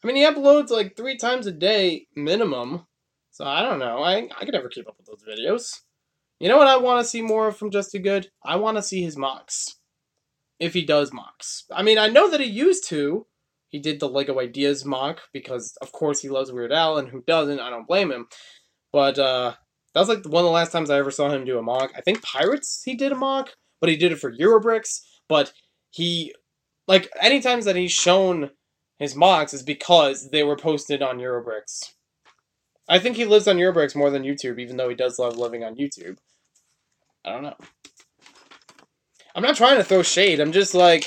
I mean, he uploads like 3 times a day minimum, so I don't know. I could never keep up with those videos. You know what I want to see more of from Just Too Good? I want to see his mocks. If he does mocks. I mean, I know that he used to. He did the Lego Ideas mock because, of course, he loves Weird Al, and who doesn't? I don't blame him. But that was like one of the last times I ever saw him do a mock. I think Pirates he did a mock, but he did it for Eurobricks. But he, like, any times that he's shown his mocks is because they were posted on Eurobricks. I think he lives on Eurobricks more than YouTube, even though he does love living on YouTube. I don't know. I'm not trying to throw shade. I'm just like,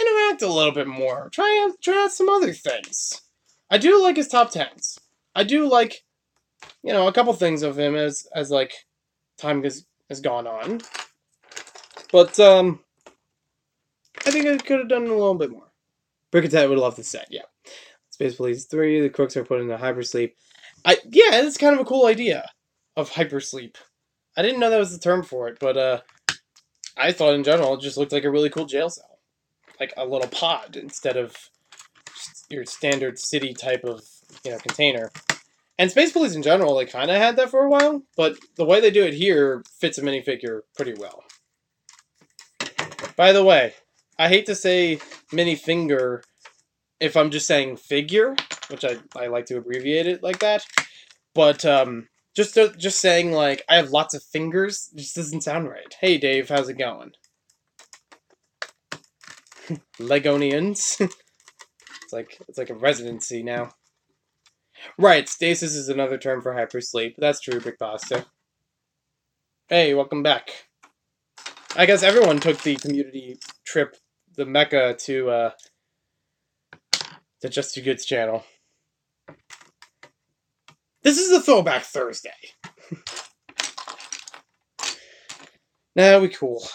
interact a little bit more. Try out some other things. I do like his top 10s. I do like, you know, a couple things of him as like time has gone on. But I think I could have done a little bit more. Brickset would love the set, yeah. Space Police 3, the crooks are put into hypersleep. Yeah, it's kind of a cool idea of hypersleep. I didn't know that was the term for it, but I thought in general it just looked like a really cool jail cell. Like a little pod instead of your standard city type of, you know, container. And Space Police in general, they kind of had that for a while, but the way they do it here fits a minifigure pretty well. By the way, I hate to say minifinger if I'm just saying figure, which I like to abbreviate it like that, but just saying like I have lots of fingers just doesn't sound right. Hey Dave, how's it going? Legonians. It's like a residency now. Right, stasis is another term for hypersleep. That's true, Big Pasta. Hey, welcome back. I guess everyone took the community trip, the Mecca, to Just Too Good's channel. This is the Throwback Thursday. Nah, we cool.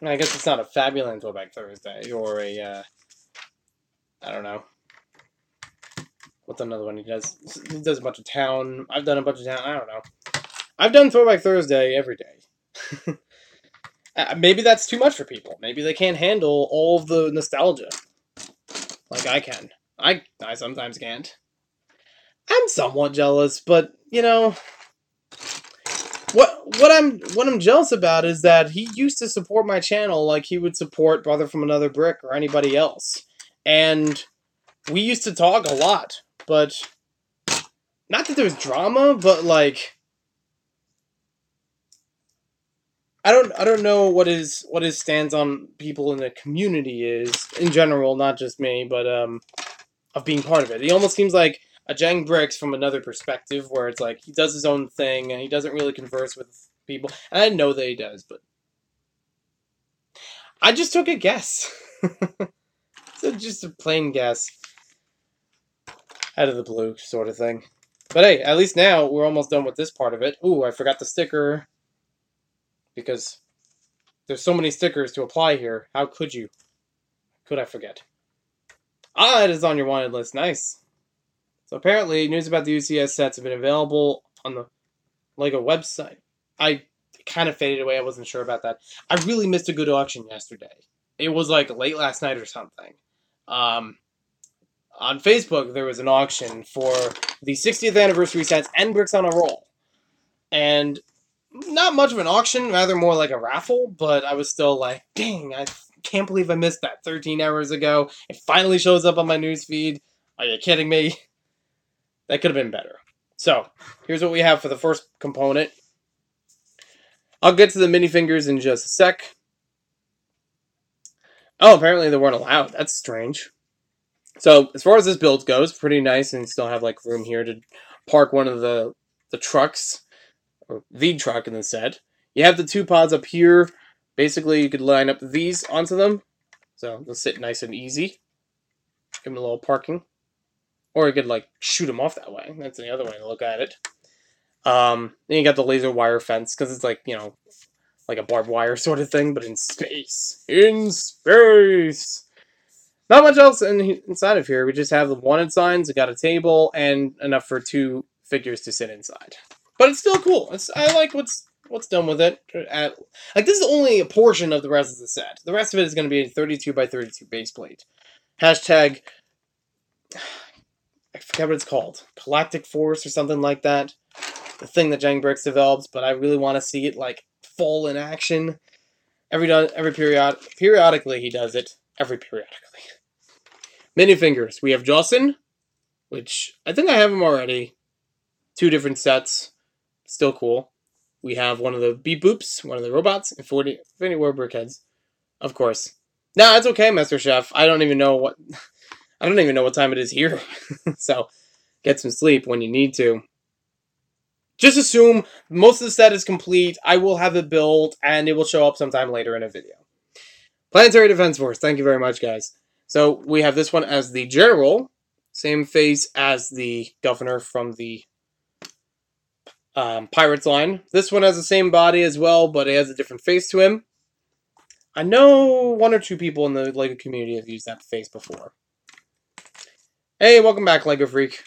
I guess it's not a Fabulous Throwback Thursday, or a, I don't know. What's another one he does? He does a bunch of town. I've done a bunch of town. I don't know. I've done Throwback Thursday every day. Maybe that's too much for people. Maybe they can't handle all of the nostalgia. Like I can. I sometimes can't. I'm somewhat jealous, but, you know... What I'm jealous about is that he used to support my channel like he would support Brother from Another Brick or anybody else. And we used to talk a lot, but not that there was drama, but like I don't know what his stance on people in the community is in general, not just me, but of being part of it. He almost seems like a Jang Bricks from another perspective, where it's like he does his own thing and he doesn't really converse with people. And I know that he does, but I just took a guess. So just a plain guess. out of the blue sort of thing. But hey, at least now we're almost done with this part of it. Ooh, I forgot the sticker. Because there's so many stickers to apply here. How could you? Could I forget? Ah, it is on your wanted list. Nice. So apparently, news about the UCS sets have been available on the LEGO website. I kind of faded away. I wasn't sure about that. I really missed a good auction yesterday. It was like late last night or something. On Facebook, there was an auction for the 60th anniversary sets and Bricks on a Roll. And not much of an auction, rather more like a raffle, but I was still like, dang, I can't believe I missed that 13 hours ago. It finally shows up on my newsfeed. Are you kidding me? That could have been better. So, here's what we have for the first component. I'll get to the minifingers in just a sec. Oh, apparently they weren't allowed. That's strange. So, as far as this build goes, pretty nice, and still have like room here to park one of the trucks, or the truck in the set. You have the two pods up here. Basically, you could line up these onto them, so they'll sit nice and easy. Give them a little parking. Or you could, like, shoot them off that way. That's the other way to look at it. Then you got the laser wire fence, because it's like, you know, like a barbed wire sort of thing, but in space. In space! Not much else inside of here. We just have the wanted signs, we got a table, and enough for two figures to sit inside. But it's still cool. I like what's done with it. Like, this is only a portion of the rest of the set. The rest of it is going to be a 32 by 32 base plate. Hashtag, I forget what it's called. Galactic Force or something like that. The thing that Giant Bricks develops, but I really want to see it, like, full in action. Periodically he does it. Periodically. Minifingers. We have Jocelyn, which I think I have him already. 2 different sets. Still cool. We have one of the Beep Boops, one of the robots, and 40 War Brickheads. Of course. Nah, it's okay, Master Chef. I don't even know what time it is here. So, get some sleep when you need to. Just assume most of the set is complete. I will have it built, and it will show up sometime later in a video. Planetary Defense Force. Thank you very much, guys. So, we have this one as the General. Same face as the Governor from the Pirates line. This one has the same body as well, but it has a different face to him. I know 1 or 2 people in the LEGO community have used that face before. Hey, welcome back, LEGO Freak.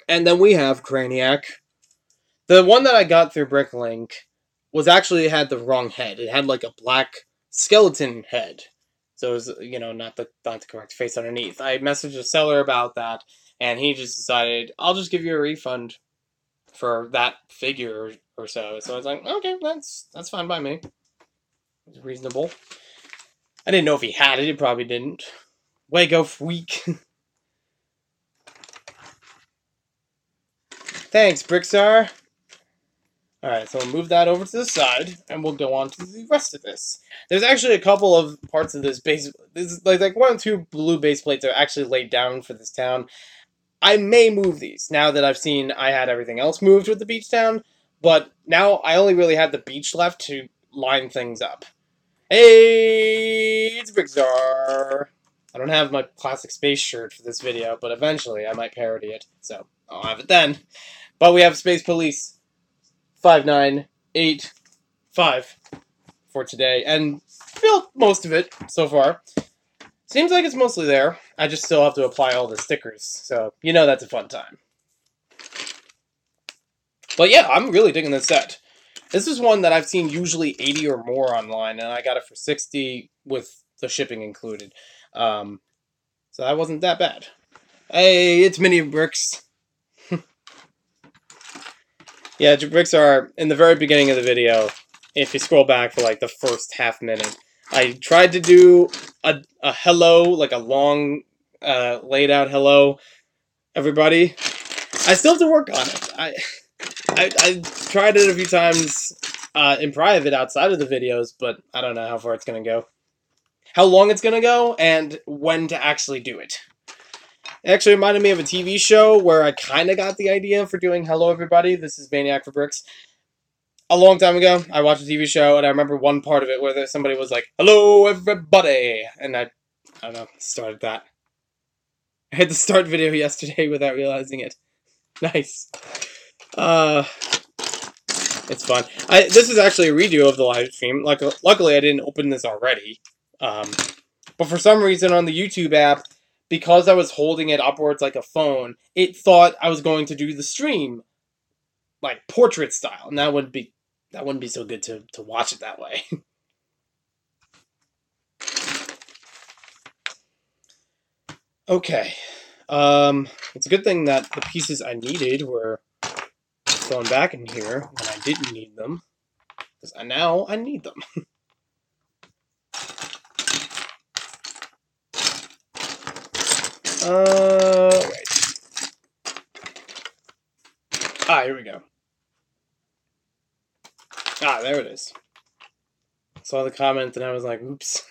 And then we have Craniac. The one that I got through Bricklink was actually had the wrong head. It had like a black skeleton head. So it was, you know, not the correct face underneath. I messaged a seller about that, and he just decided, I'll just give you a refund for that figure or so. So I was like, okay, that's fine by me. It's reasonable. I didn't know if he had it. He probably didn't. Lego Freak. Thanks, Brickstar. Alright, so we'll move that over to the side, and we'll go on to the rest of this. There's actually a couple of parts of this base. This is like 1 or 2 blue base plates are actually laid down for this town. I may move these now that I've seen I had everything else moved with the beach town, but now I only really have the beach left to line things up. Hey, it's Brickstar. I don't have my classic space shirt for this video, but eventually I might parody it, so I'll have it then. But we have Space Police 5985 for today, and built most of it so far. Seems like it's mostly there. I just still have to apply all the stickers, so you know that's a fun time. But yeah, I'm really digging this set. This is one that I've seen usually 80 or more online, and I got it for 60 with the shipping included. So that wasn't that bad. Hey, it's Mini Bricks. Yeah, Bricks are in the very beginning of the video. If you scroll back for like the first half minute, I tried to do a hello, like a long laid out hello, everybody. I still have to work on it. I tried it a few times in private outside of the videos, but I don't know how far it's going to go. How long it's going to go, and when to actually do it. It actually reminded me of a TV show where I kind of got the idea for doing Hello Everybody. This is Maniac for Bricks. A long time ago, I watched a TV show, and I remember one part of it where somebody was like, "Hello, everybody!" And I don't know, started that. I had the start video yesterday without realizing it. Nice. It's fun. This is actually a redo of the live stream. Luckily, I didn't open this already. But for some reason on the YouTube app, because I was holding it upwards like a phone, it thought I was going to do the stream like portrait style, and that wouldn't be so good to watch it that way. Okay. It's a good thing that the pieces I needed were thrown back in here when I didn't need them, because now I need them. Right. Here we go. There it is. Saw the comment and I was like, oops.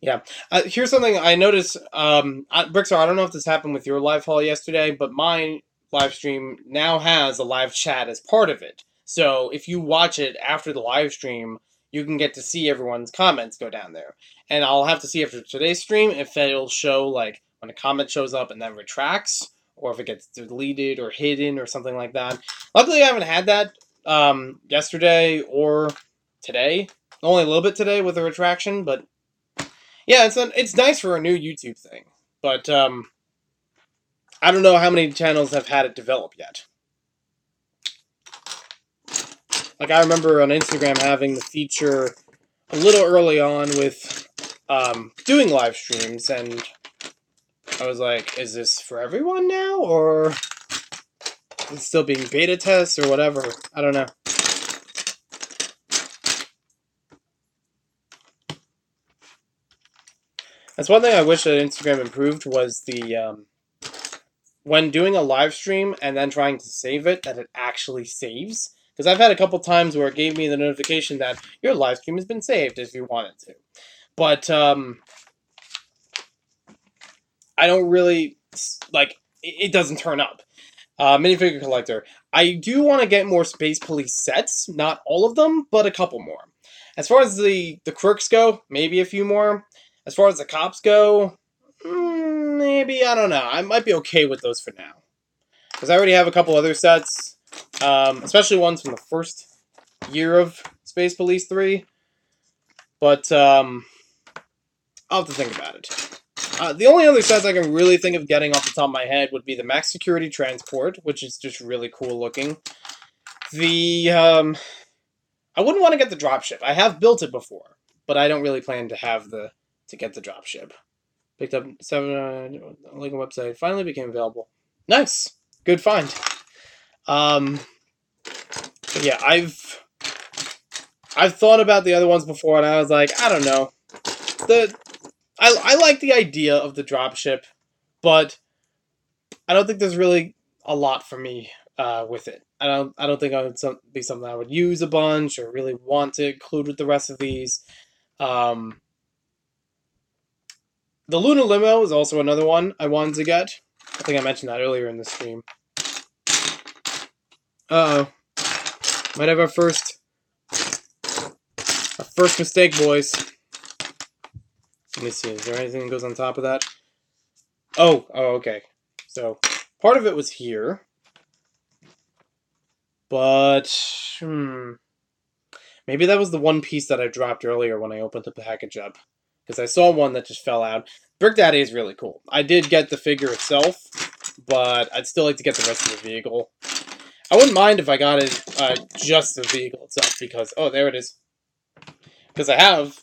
Yeah. Here's something I noticed. Brickset, I don't know if this happened with your live haul yesterday, but my live stream now has a live chat as part of it. So if you watch it after the live stream, you can get to see everyone's comments go down there. And I'll have to see after today's stream if it'll show, like, when a comment shows up and then retracts, or if it gets deleted or hidden or something like that. Luckily, I haven't had that yesterday or today. Only a little bit today with a retraction, but yeah, it's nice for a new YouTube thing. But I don't know how many channels have had it develop yet. Like, I remember on Instagram having the feature a little early on with doing live streams, and I was like, is this for everyone now, or is it still being beta tests or whatever? I don't know. That's one thing I wish that Instagram improved was the when doing a live stream and then trying to save it, that it actually saves. Because I've had a couple times where it gave me the notification that your live stream has been saved if you want it to. But I don't really, like, it doesn't turn up. Minifigure collector. I do want to get more Space Police sets. Not all of them, but a couple more. As far as the crooks go, maybe a few more. As far as the cops go, maybe, I don't know. I might be okay with those for now. Because I already have a couple other sets. Especially ones from the first year of Space Police 3. But, I'll have to think about it. The only other sets I can really think of getting off the top of my head would be the Max Security Transport, which is just really cool looking. I wouldn't want to get the dropship. I have built it before, but I don't really plan to get the dropship. Picked up 7 Lego website. Finally became available. Nice. Good find. Yeah, I've thought about the other ones before, and I was like, I don't know. I like the idea of the dropship, but I don't think there's really a lot for me with it. I don't think it would be something I would use a bunch or really want to include with the rest of these. The Luna Limo is also another one I wanted to get. I think I mentioned that earlier in the stream. Uh-oh. Might have our first mistake, boys. Let me see, is there anything that goes on top of that? Oh, okay. So, part of it was here. But, maybe that was the one piece that I dropped earlier when I opened the package up. Because I saw one that just fell out. Brick Daddy is really cool. I did get the figure itself, but I'd still like to get the rest of the vehicle. I wouldn't mind if I got it just the vehicle itself, because, oh, there it is. Because I have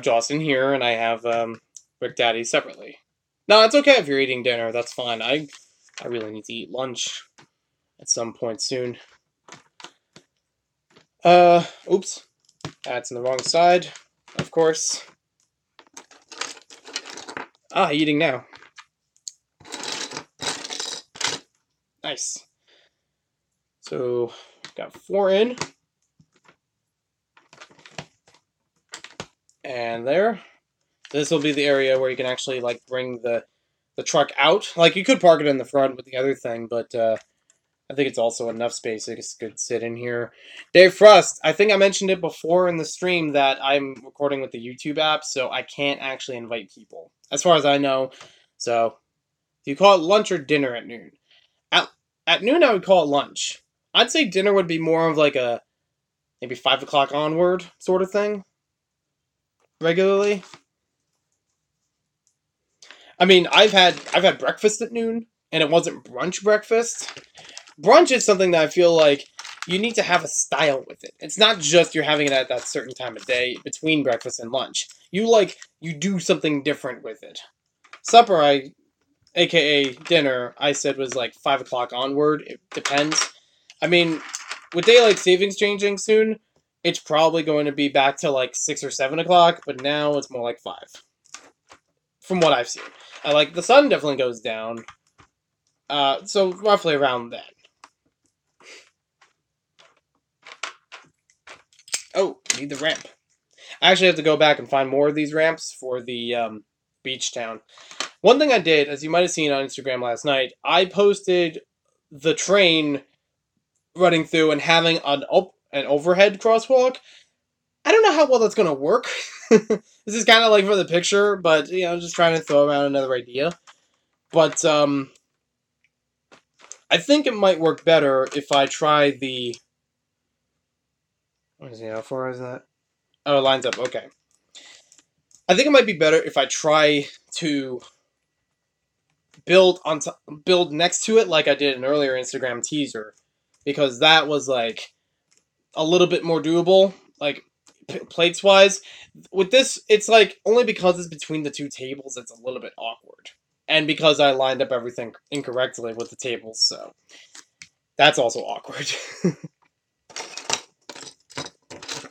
Joss in here, and I have Brick Daddy separately. No, it's okay if you're eating dinner. That's fine. I really need to eat lunch at some point soon. Oops. That's on the wrong side, of course. Eating now. Nice. So, got 4 in. And there. This will be the area where you can actually, like, bring the truck out. Like, you could park it in the front with the other thing, but, I think it's also enough space it could sit in here. Dave Frost, I think I mentioned it before in the stream that I'm recording with the YouTube app, so I can't actually invite people, as far as I know. So, do you call it lunch or dinner at noon? At noon, I would call it lunch. I'd say dinner would be more of like a maybe 5 o'clock onward sort of thing. Regularly. I mean, I've had breakfast at noon, and it wasn't brunch breakfast. Brunch is something that I feel like you need to have a style with it. It's not just you're having it at that certain time of day between breakfast and lunch. You do something different with it. Supper, aka dinner, I said was like 5 o'clock onward. It depends. I mean, with daylight savings changing soon, it's probably going to be back to like 6 or 7 o'clock, but now it's more like 5. From what I've seen. The sun definitely goes down. So roughly around then. Oh, need the ramp. I actually have to go back and find more of these ramps for the beach town. One thing I did, as you might have seen on Instagram last night, I posted the train running through and having an overhead crosswalk. I don't know how well that's going to work. This is kind of like for the picture, but, just trying to throw around another idea. But, I think it might work better if I try the... What is it? How far is that? Oh, it lines up. Okay. I think it might be better if I try to build next to it like I did an earlier Instagram teaser, because that was like a little bit more doable, like plates wise. With this, it's like only because it's between the two tables, it's a little bit awkward, and because I lined up everything incorrectly with the tables, so that's also awkward.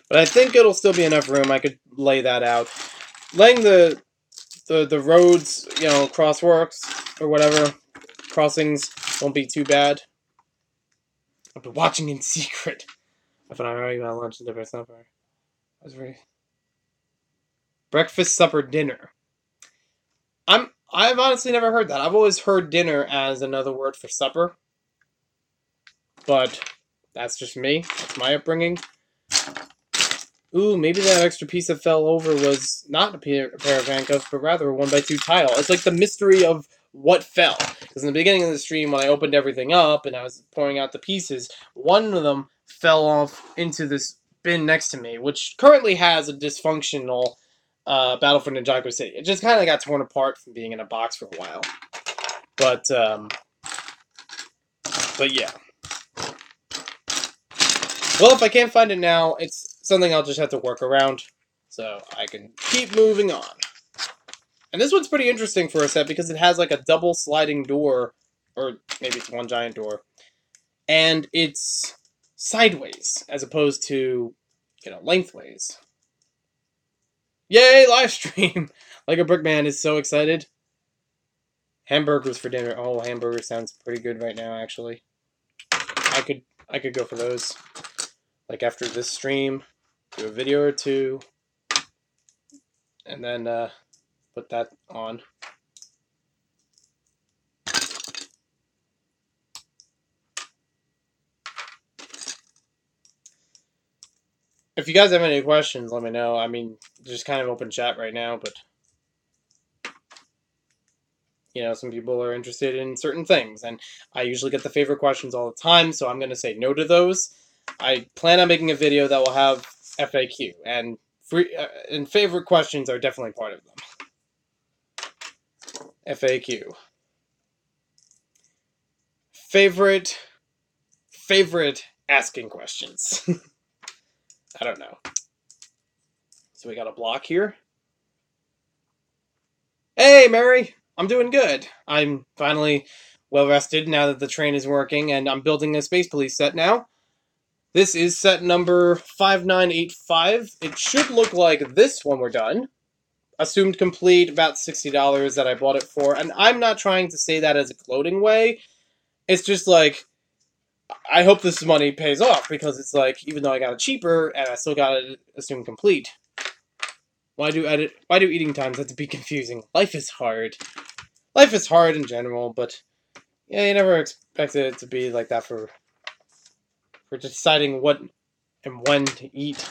But I think it'll still be enough room. I could lay that out. Laying the roads, crossworks or whatever, crossings won't be too bad. I've been watching in secret. I thought I already got lunch and dinner supper. I was ready. Breakfast, supper, dinner. I've honestly never heard that. I've always heard dinner as another word for supper. But that's just me. That's my upbringing. Ooh, maybe that extra piece that fell over was not a pair of handcuffs, but rather a 1x2 tile. It's like the mystery of what fell. Because in the beginning of the stream, when I opened everything up and I was pouring out the pieces, one of them fell off into this bin next to me, which currently has a dysfunctional Battle for Ninjago City. It just kind of got torn apart from being in a box for a while. But yeah. Well, if I can't find it now, it's something I'll just have to work around, so I can keep moving on. And this one's pretty interesting for a set because it has like a double sliding door, or maybe it's one giant door, and it's sideways as opposed to, lengthways. Yay, live stream! Like a Brickman is so excited. Hamburgers for dinner. Oh, hamburger sounds pretty good right now, actually. I could go for those. Like after this stream, do a video or two, and then put that on. If you guys have any questions, let me know. I mean, just kind of open chat right now, but some people are interested in certain things, and I usually get the favorite questions all the time, so I'm going to say no to those. I plan on making a video that will have FAQ, and favorite questions are definitely part of them. FAQ. Favorite asking questions. I don't know. So we got a block here. Hey, Mary! I'm doing good. I'm finally well rested now that the train is working, and I'm building a Space Police set now. This is set number 5985. It should look like this when we're done. Assumed complete, about $60 that I bought it for. And I'm not trying to say that as a gloating way. It's just like, I hope this money pays off, because it's like, even though I got it cheaper, and I still got it assumed complete. Why do eating times have to be confusing? Life is hard. Life is hard in general, but, Yeah, you never expected it to be like that for deciding what and when to eat.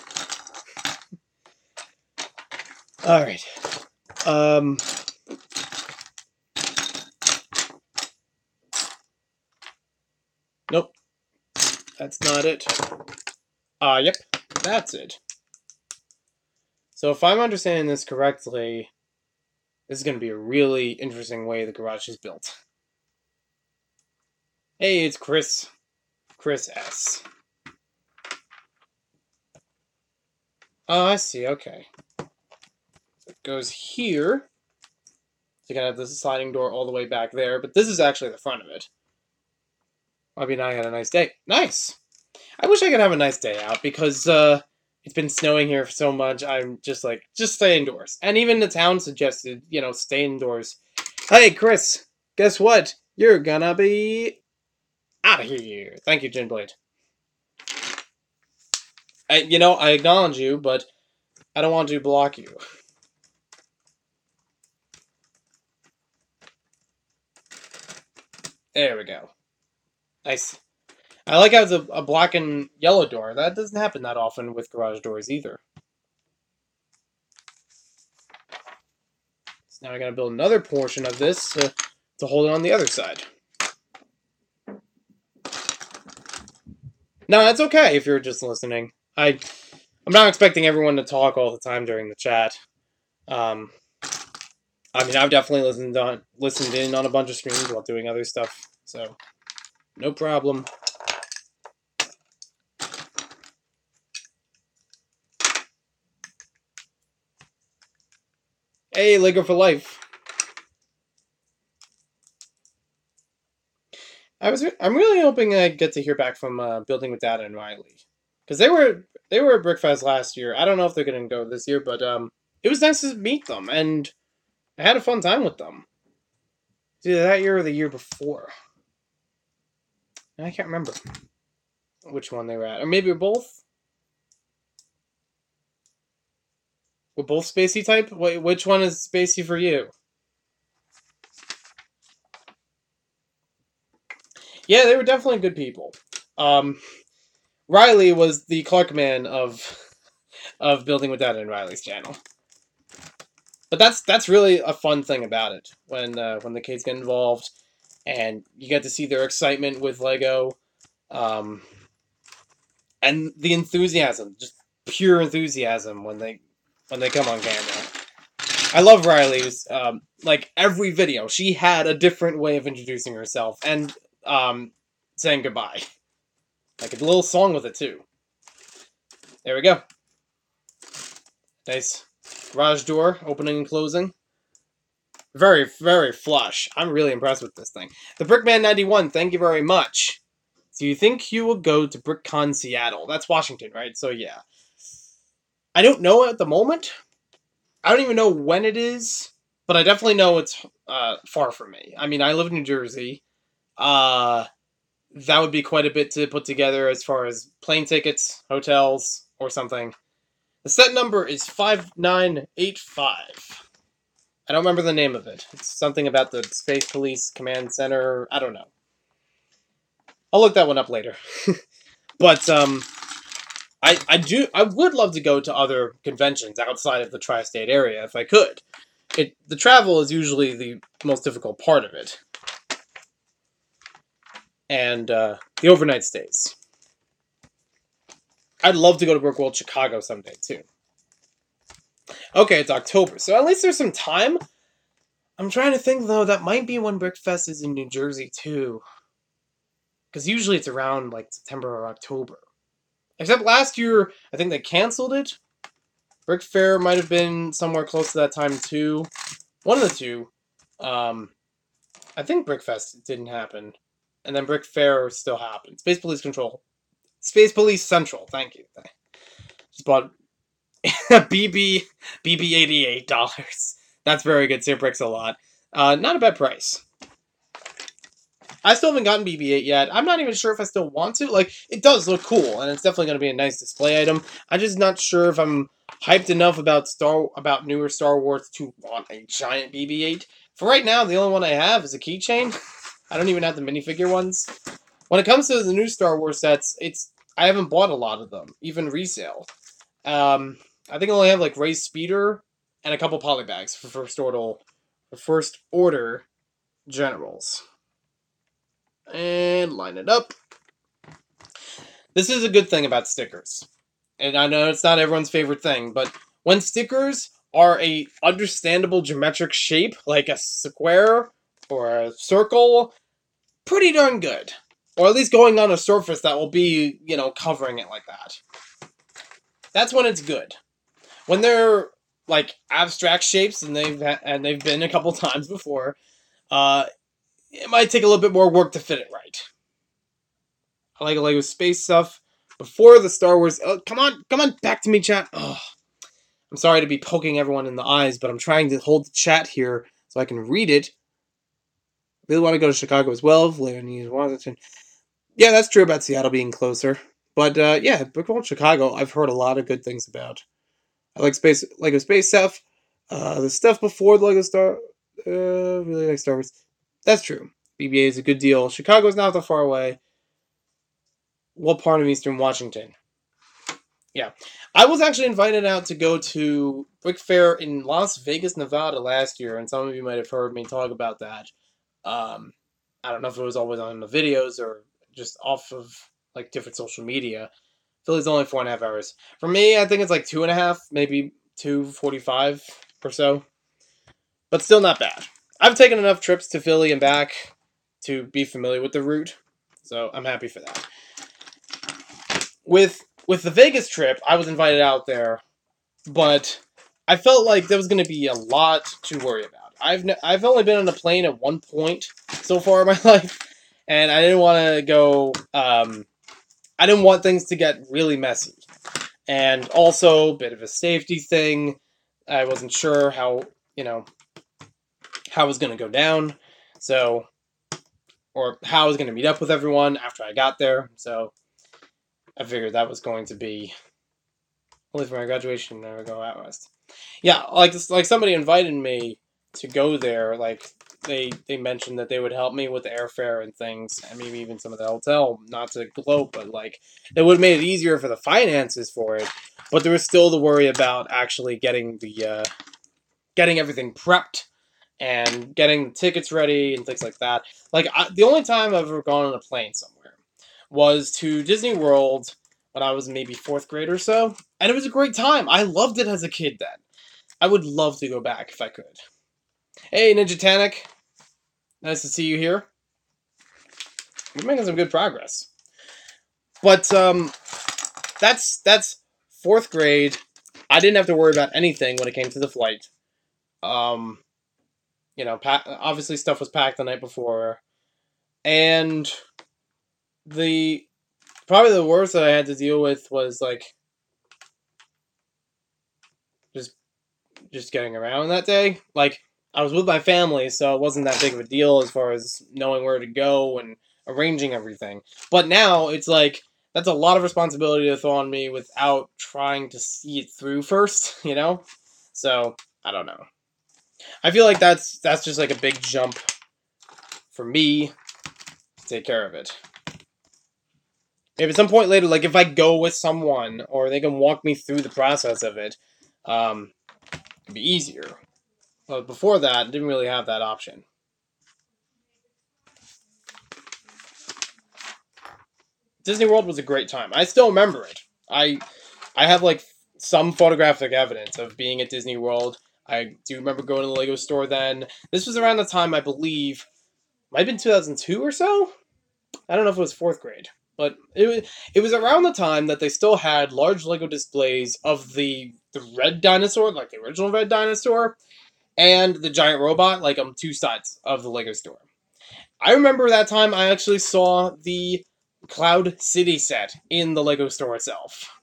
Alright. Nope. That's not it. Yep. That's it. So if I'm understanding this correctly, this is going to be a really interesting way the garage is built. Hey, it's Chris. Chris S. Oh, I see. Okay. So it goes here. So you can have this sliding door all the way back there, but this is actually the front of it. Bobby and I had a nice day. Nice! I wish I could have a nice day out because it's been snowing here for so much. I'm just like, just stay indoors. And even the town suggested, you know, stay indoors. Hey, Chris, guess what? You're gonna be out of here. Thank you, Ginblade. I acknowledge you, but I don't want to block you. There we go. Nice. I like how it's a black and yellow door. That doesn't happen that often with garage doors either. So now I gotta build another portion of this to hold it on the other side. No, that's okay if you're just listening. I'm not expecting everyone to talk all the time during the chat. I mean, I've definitely listened in on a bunch of streams while doing other stuff, so no problem. Hey, Lego for life. I'm really hoping I get to hear back from Building with Data and Riley, because they were at Brickfest last year. I don't know if they're gonna go this year, but it was nice to meet them, and I had a fun time with them. It's either that year or the year before. I can't remember which one they were at, or maybe both. We're both spacey type. Which one is spacey for you? Yeah, they were definitely good people. Riley was the Clark man of Building with Data and Riley's channel. But that's really a fun thing about it when the kids get involved and you get to see their excitement with Lego, and the enthusiasm, just pure enthusiasm when they come on camera. I love Riley's. Like every video, she had a different way of introducing herself and saying goodbye. Like a little song with it too. There we go. Nice garage door opening and closing. Very, very flush. I'm really impressed with this thing. The Brickman91, thank you very much. Do you think you will go to BrickCon Seattle? That's Washington, right? So yeah. I don't know at the moment. I don't even know when it is, but I definitely know it's far from me. I mean, I live in New Jersey. That would be quite a bit to put together as far as plane tickets, hotels, or something. The set number is 5985. I don't remember the name of it. It's something about the Space Police Command Center. I don't know. I'll look that one up later. But I would love to go to other conventions outside of the tri-state area if I could. The travel is usually the most difficult part of it. And the overnight stays. I'd love to go to Brickworld Chicago someday, too. Okay, it's October, so at least there's some time. I'm trying to think, though, that might be when Brickfest is in New Jersey, too. Because usually it's around, like, September or October. Except last year, I think they canceled it. Brick Fair might have been somewhere close to that time, too. One of the two. I think Brickfest didn't happen. And then Brick Fair still happened. Space Police Control. Space Police Central. Thank you. Just bought BB $88. That's very good. Save Bricks a lot. Not a bad price. I still haven't gotten BB-8 yet. I'm not even sure if I still want to. Like, it does look cool, and it's definitely going to be a nice display item. I'm just not sure if I'm hyped enough about newer Star Wars to want a giant BB-8. For right now, the only one I have is a keychain. I don't even have the minifigure ones. When it comes to the new Star Wars sets, I haven't bought a lot of them, even resale. I think I only have like Rey's Speeder and a couple polybags for first order generals. And line it up. This is a good thing about stickers. And I know it's not everyone's favorite thing, but when stickers are a understandable geometric shape, like a square or a circle, pretty darn good. Or at least going on a surface that will be, covering it like that. That's when it's good. When they're like abstract shapes, and they've been a couple times before, it might take a little bit more work to fit it right. I like Lego space stuff. Before the Star Wars, come on, back to me, chat. Oh, I'm sorry to be poking everyone in the eyes, but I'm trying to hold the chat here so I can read it. Really want to go to Chicago as well. Later needs Washington. Yeah, that's true about Seattle being closer. But yeah, Brickworld Chicago, I've heard a lot of good things about. I like Lego space stuff. The stuff before the Lego really like Star Wars. That's true. BBA is a good deal. Chicago's not that far away. What part of Eastern Washington? Yeah. I was actually invited out to go to Brick Fair in Las Vegas, Nevada last year, and some of you might have heard me talk about that. I don't know if it was always on the videos or just off of like different social media. Philly's only 4.5 hours. For me, I think it's like 2.5, maybe 2:45 or so. But still not bad. I've taken enough trips to Philly and back to be familiar with the route, so I'm happy for that. With the Vegas trip, I was invited out there, but I felt like there was going to be a lot to worry about. I've only been on a plane at one point so far in my life, and I didn't want to go. I didn't want things to get really messy, and also a bit of a safety thing. I wasn't sure how it was going to go down, or how I was going to meet up with everyone after I got there. So I figured that was going to be only for my graduation. Never go out west. Yeah, like somebody invited me to go there. Like they mentioned that they would help me with the airfare and things, and maybe even some of the hotel. Not to gloat, but like it would have made it easier for the finances for it. But there was still the worry about actually getting everything prepped and getting the tickets ready and things like that. Like the only time I've ever gone on a plane somewhere was to Disney World when I was maybe 4th grade or so, and it was a great time. I loved it as a kid then. I would love to go back if I could. Hey, Ninja Tanic. Nice to see you here. We're making some good progress. But that's 4th grade. I didn't have to worry about anything when it came to the flight. Obviously stuff was packed the night before, and probably the worst that I had to deal with was like just getting around that day. Like I was with my family, so it wasn't that big of a deal as far as knowing where to go and arranging everything. But now it's like that's a lot of responsibility to throw on me without trying to see it through first, So I don't know. I feel like that's just like a big jump for me to take care of it. Maybe at some point later, like if I go with someone or they can walk me through the process of it, it'd be easier. But before that, I didn't really have that option. Disney World was a great time. I still remember it. I have like some photographic evidence of being at Disney World. I do remember going to the Lego store then. This was around the time, I believe, might have been 2002 or so? I don't know if it was 4th grade. But it was around the time that they still had large Lego displays of the red dinosaur, like the original red dinosaur, and the giant robot, like on 2 sides of the Lego store. I remember that time I actually saw the Cloud City set in the Lego store itself.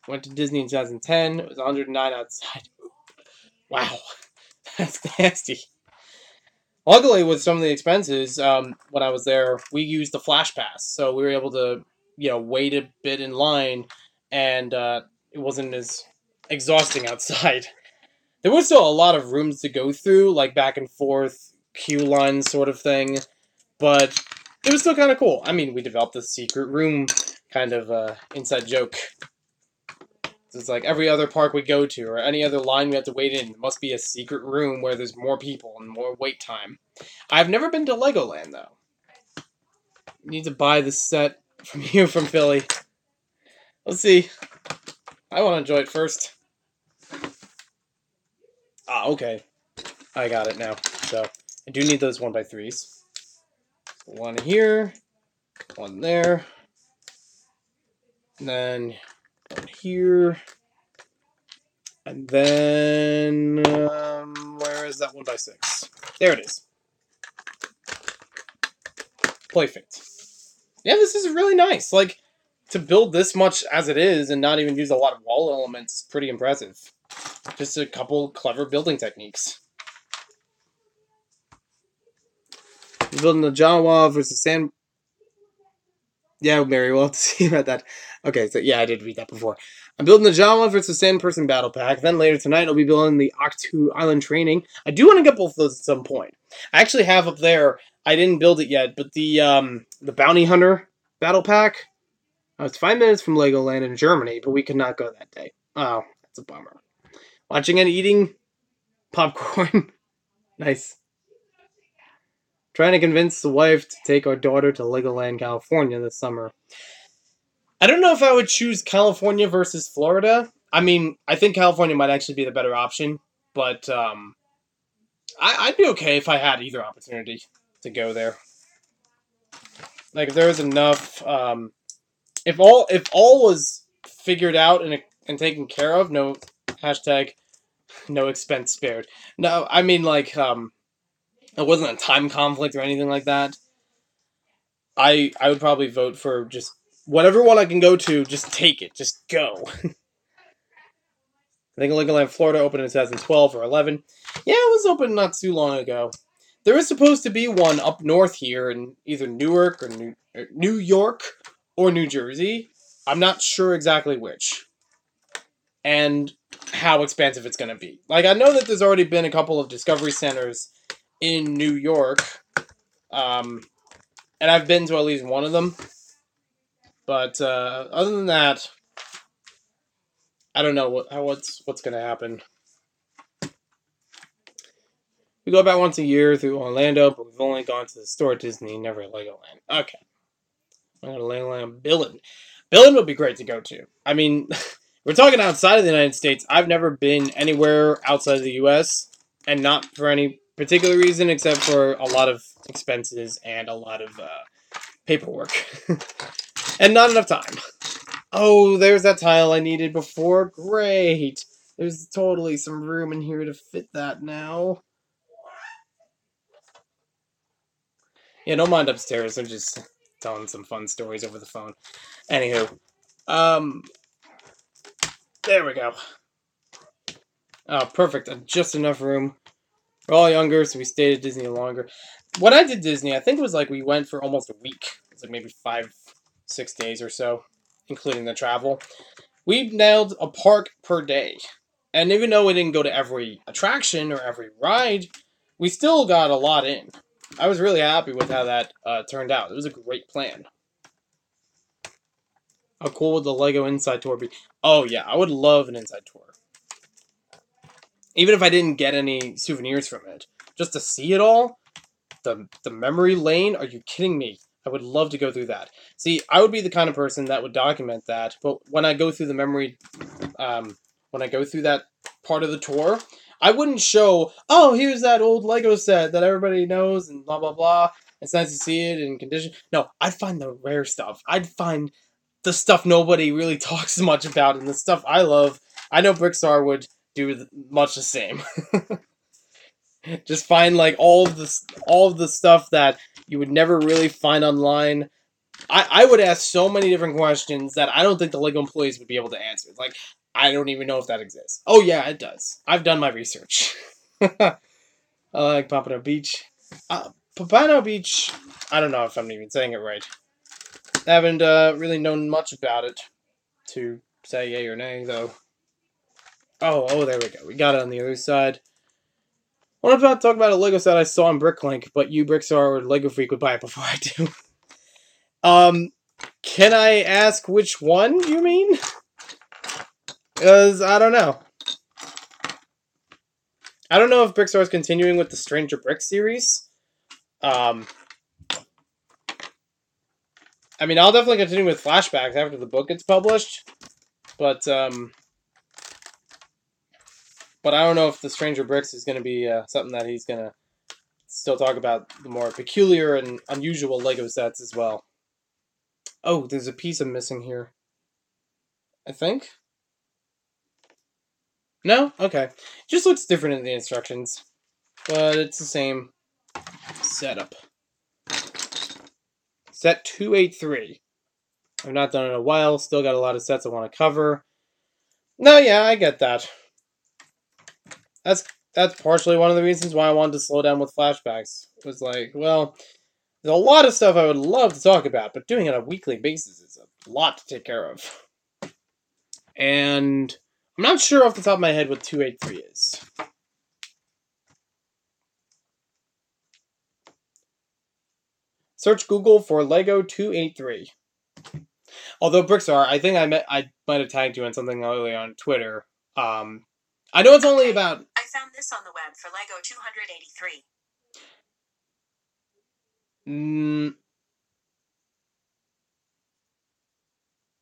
Went to Disney in 2010. It was 109 outside. Wow. That's nasty. Luckily, with some of the expenses, when I was there, we used the Flash Pass, so we were able to, wait a bit in line, and it wasn't as exhausting outside. There was still a lot of rooms to go through, like back and forth, queue line sort of thing, but it was still kind of cool. I mean, we developed a secret room kind of inside joke. It's like every other park we go to or any other line we have to wait in, there must be a secret room where there's more people and more wait time. I've never been to Legoland, though. Need to buy this set from you from Philly. Let's see. I want to enjoy it first. Ah, okay. I got it now. So, I do need those 1x3s. One here. One there. And then one here. And then... where is that 1x6? There it is. Perfect. Yeah, this is really nice. Like, to build this much as it is and not even use a lot of wall elements, pretty impressive. Just a couple clever building techniques. You're building the Jawa versus San... Yeah, Mary, we'll have to see about that. Okay, so yeah, I did read that before. I'm building the Jawa versus Sand-Person Battle Pack. Then later tonight, I'll be building the Octu Island Training. I do want to get both of those at some point. I actually have up there, I didn't build it yet, but the Bounty Hunter Battle Pack. I was 5 minutes from Legoland in Germany, but we could not go that day. Oh, that's a bummer. Watching and eating popcorn. Nice. Trying to convince the wife to take our daughter to Legoland, California this summer. I don't know if I would choose California versus Florida. I mean, I think California might actually be the better option, but I'd be okay if I had either opportunity to go there. Like, if there was enough, if all was figured out and taken care of, no hashtag no expense spared. No, I mean, like, it wasn't a time conflict or anything like that. I would probably vote for just whatever one I can go to, just take it. Just go. I think Legoland Florida opened in 2012 or 11. Yeah, it was open not too long ago. There was supposed to be one up north here in either Newark or New York or New Jersey. I'm not sure exactly which. And how expansive it's going to be. Like, I know that there's already been a couple of Discovery Centers in New York. And I've been to at least one of them. But other than that, I don't know what's going to happen. We go about once a year through Orlando, but we've only gone to the store at Disney, never at Legoland. Okay. I'm going to Legoland. Billin. Billin would be great to go to. I mean, we're talking outside of the United States. I've never been anywhere outside of the U.S., and not for any particular reason, except for a lot of expenses and a lot of paperwork. And not enough time. Oh, there's that tile I needed before. Great. There's totally some room in here to fit that now. Yeah, don't mind upstairs. I'm just telling some fun stories over the phone. Anywho. There we go. Oh, perfect. Just enough room. We're all younger, so we stayed at Disney longer. When I did Disney, I think it was like we went for almost a week. It was like maybe 5-6 days or so, including the travel. We nailed a park per day. And even though we didn't go to every attraction or every ride, we still got a lot in. I was really happy with how that turned out. It was a great plan. How cool would the Lego inside tour be? Oh yeah, I would love an inside tour. Even if I didn't get any souvenirs from it. Just to see it all? The memory lane? Are you kidding me? I would love to go through that. See, I would be the kind of person that would document that, but when I go through the memory, when I go through that part of the tour, I wouldn't show, oh, here's that old Lego set that everybody knows and blah, blah, blah. It's nice to see it in condition. No, I'd find the rare stuff. I'd find the stuff nobody really talks much about and the stuff I love. I know Brickstar would do much the same. Just find like all of the stuff that you would never really find online. I would ask so many different questions that I don't think the Lego employees would be able to answer. Like, I don't even know if that exists. Oh yeah, it does. I've done my research. I like Pompano Beach. Pompano Beach, I don't know if I'm even saying it right. I haven't really known much about it to say yay or nay, though. Oh, there we go. We got it on the other side. What about talking about a Lego set I saw on Bricklink, but you, Brickstar, or Lego Freak would buy it before I do? Can I ask which one you mean? Because I don't know. I don't know if Brickstar is continuing with the Stranger Brick series. I mean, I'll definitely continue with flashbacks after the book gets published, but I don't know if the Stranger Bricks is going to be something that he's going to still talk about the more peculiar and unusual Lego sets as well. Oh, there's a piece I'm missing here. I think? No? Okay. It just looks different in the instructions, but it's the same setup. Set 283. I've not done it in a while, still got a lot of sets I want to cover. No, yeah, I get that. That's partially one of the reasons why I wanted to slow down with flashbacks. It was like, well, there's a lot of stuff I would love to talk about, but doing it on a weekly basis is a lot to take care of. And I'm not sure off the top of my head what 283 is. Search Google for Lego 283. Although Brickstar, I think I might have tagged you on something earlier on Twitter. I know it's only about... I found this on the web for Lego 283.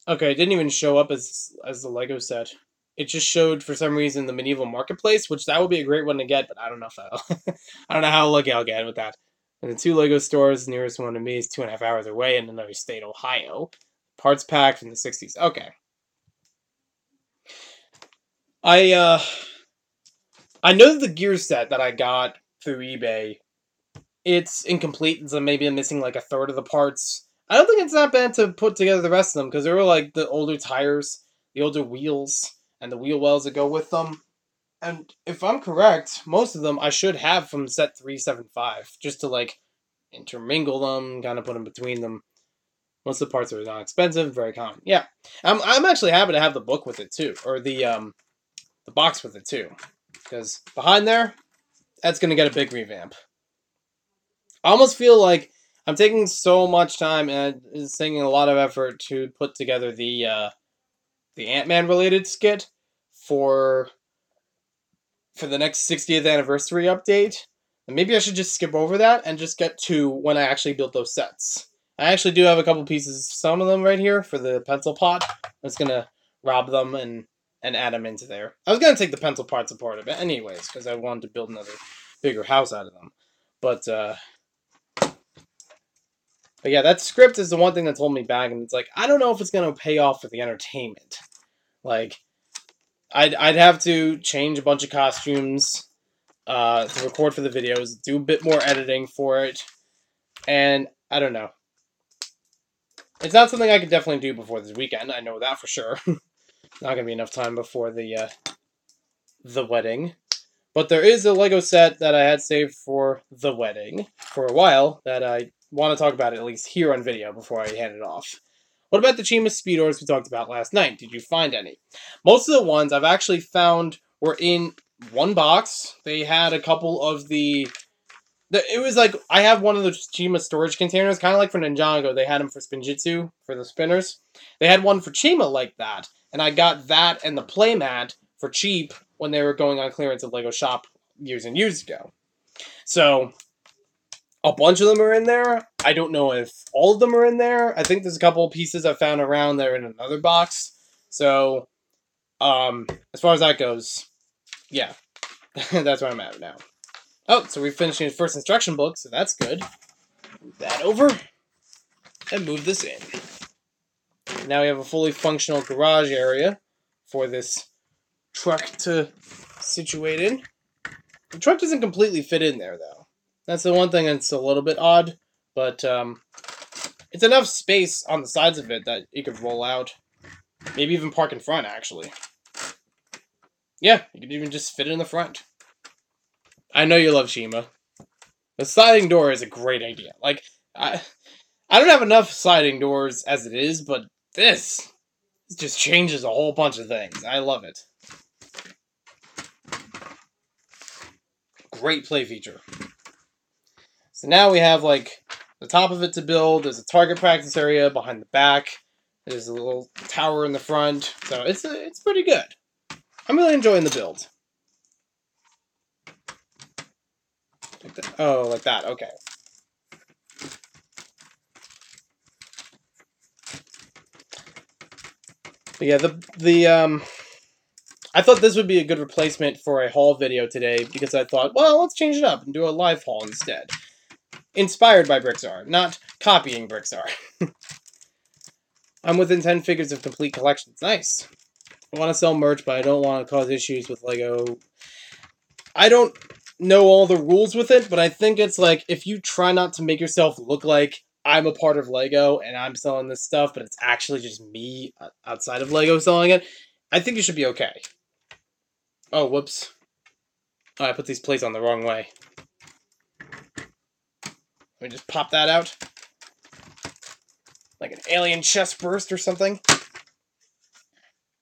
Okay, it didn't even show up as the Lego set. It just showed, for some reason, the medieval marketplace, which that would be a great one to get, but I don't know if I don't know how lucky I'll get with that. And the 2 Lego stores, the nearest one to me is 2.5 hours away in another state, Ohio. Parts packed in the 60s. Okay. I know that the gear set that I got through eBay, it's incomplete, so maybe I'm missing like a third of the parts. I don't think it's that bad to put together the rest of them, because there were like the older tires, the older wheels, and the wheel wells that go with them. And if I'm correct, most of them I should have from set 375, just to like intermingle them, kind of put them between them. Most of the parts are not expensive, very common. Yeah, I'm actually happy to have the book with it too, or the box with it too, because behind there, that's gonna get a big revamp. I almost feel like I'm taking so much time and it's taking a lot of effort to put together the Ant-Man related skit for the next 60th anniversary update. And maybe I should just skip over that and just get to when I actually built those sets. I actually do have a couple pieces, some of them right here for the pencil pot. I'm just gonna rob them and add them into there. I was gonna take the pencil parts apart a bit anyways, because I wanted to build another bigger house out of them. But yeah, that script is the one thing that's holding me back, and it's like, I don't know if it's gonna pay off for the entertainment. Like, I'd have to change a bunch of costumes to record for the videos, do a bit more editing for it, and I don't know. It's not something I could definitely do before this weekend, I know that for sure. Not gonna be enough time before the wedding. But there is a Lego set that I had saved for the wedding for a while that I want to talk about at least here on video before I hand it off. What about the Chima Speedors we talked about last night? Did you find any? Most of the ones I've actually found were in one box. They had a couple of it was like, I have one of the Chima storage containers, kind of like for Ninjago. They had them for Spinjitzu, for the spinners. They had one for Chima like that, and I got that and the playmat for cheap when they were going on clearance at Lego Shop years and years ago. So, a bunch of them are in there. I don't know if all of them are in there. I think there's a couple of pieces I found around that are in another box. So, as far as that goes, yeah, that's where I'm at now. Oh, so we're finishing the first instruction book, so that's good. Move that over, and move this in. Now we have a fully functional garage area for this truck to situate in. The truck doesn't completely fit in there, though. That's the one thing that's a little bit odd, but it's enough space on the sides of it that you could roll out. Maybe even park in front, actually. Yeah, you could even just fit it in the front. I know you love Chima. The sliding door is a great idea. Like, I don't have enough sliding doors as it is, but this just changes a whole bunch of things. I love it. Great play feature. So now we have, like, the top of it to build. There's a target practice area behind the back. There's a little tower in the front. So it's pretty good. I'm really enjoying the build. Like that. Oh, like that. Okay. But yeah, I thought this would be a good replacement for a haul video today because I thought, well, let's change it up and do a live haul instead. Inspired by Brickstar, not copying Brickstar. I'm within 10 figures of complete collections. Nice. I want to sell merch, but I don't want to cause issues with LEGO. I don't know all the rules with it, but I think it's like, if you try not to make yourself look like I'm a part of LEGO and I'm selling this stuff, but it's actually just me outside of LEGO selling it, I think you should be okay. Oh, whoops. Oh, I put these plates on the wrong way. Let me just pop that out. Like an alien chest burst or something.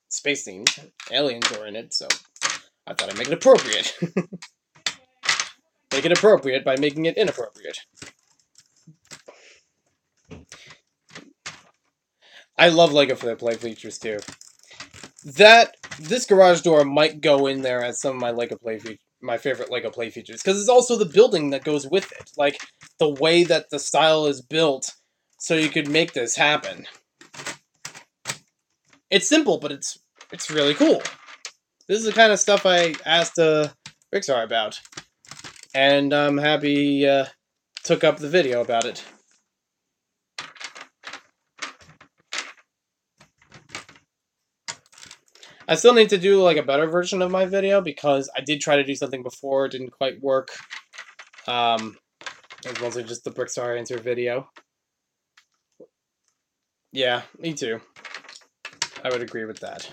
Space themed. Aliens are in it, so I thought I'd make it appropriate. Make it appropriate by making it inappropriate. I love LEGO for their play features, too. This garage door might go in there as some of my my favorite LEGO play features, because it's also the building that goes with it. Like, the way that the style is built, so you could make this happen. It's simple, but it's really cool. This is the kind of stuff I asked Brickstar about, and I'm happy he took up the video about it. I still need to do, like, a better version of my video, because I did try to do something before, it didn't quite work. It was mostly just the Brickstar answer video. Yeah, me too. I would agree with that.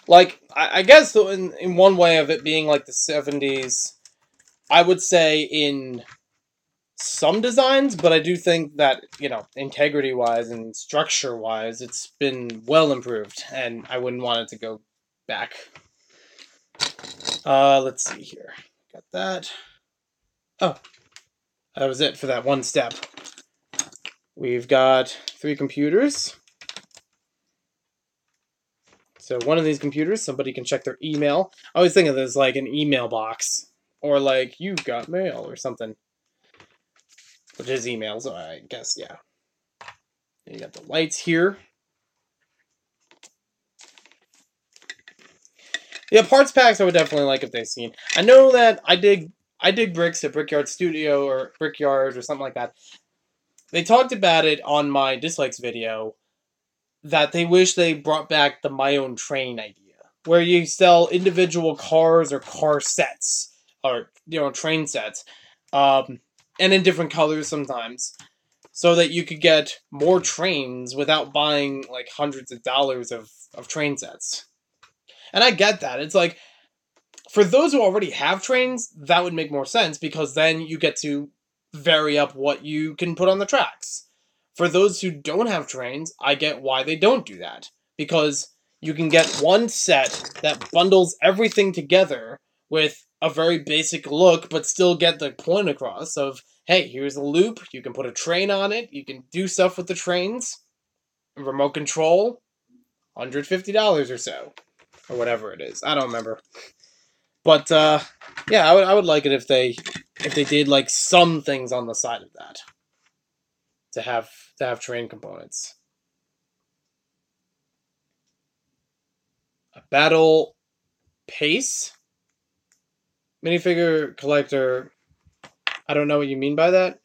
Like, I guess in one way of it being, like, the 70s, I would say in some designs, but I do think that, you know, integrity-wise and structure-wise, it's been well improved, and I wouldn't want it to go back. Let's see here. Got that. Oh, that was it for that one step. We've got 3 computers. So one of these computers, somebody can check their email. I always think of this like an email box, or like, you got mail, or something. Which is email, so I guess, yeah. You got the lights here. Yeah, parts packs I would definitely like if they've seen. I know that I dig bricks at Brickyard Studio, or Brickyard, or something like that. They talked about it on my dislikes video, that they wish they brought back the My Own Train idea, where you sell individual cars or car sets, or, you know, train sets, and in different colors sometimes, so that you could get more trains without buying, like, hundreds of dollars of train sets. And I get that. It's like, for those who already have trains, that would make more sense, because then you get to vary up what you can put on the tracks. For those who don't have trains, I get why they don't do that. Because you can get one set that bundles everything together with a very basic look, but still get the point across of, hey, here's a loop, you can put a train on it, you can do stuff with the trains, remote control, $150 or so. Or whatever it is. I don't remember. But, yeah, I would like it if they did, like, some things on the side of that. To have train components. A battle pace? Minifigure collector. I don't know what you mean by that.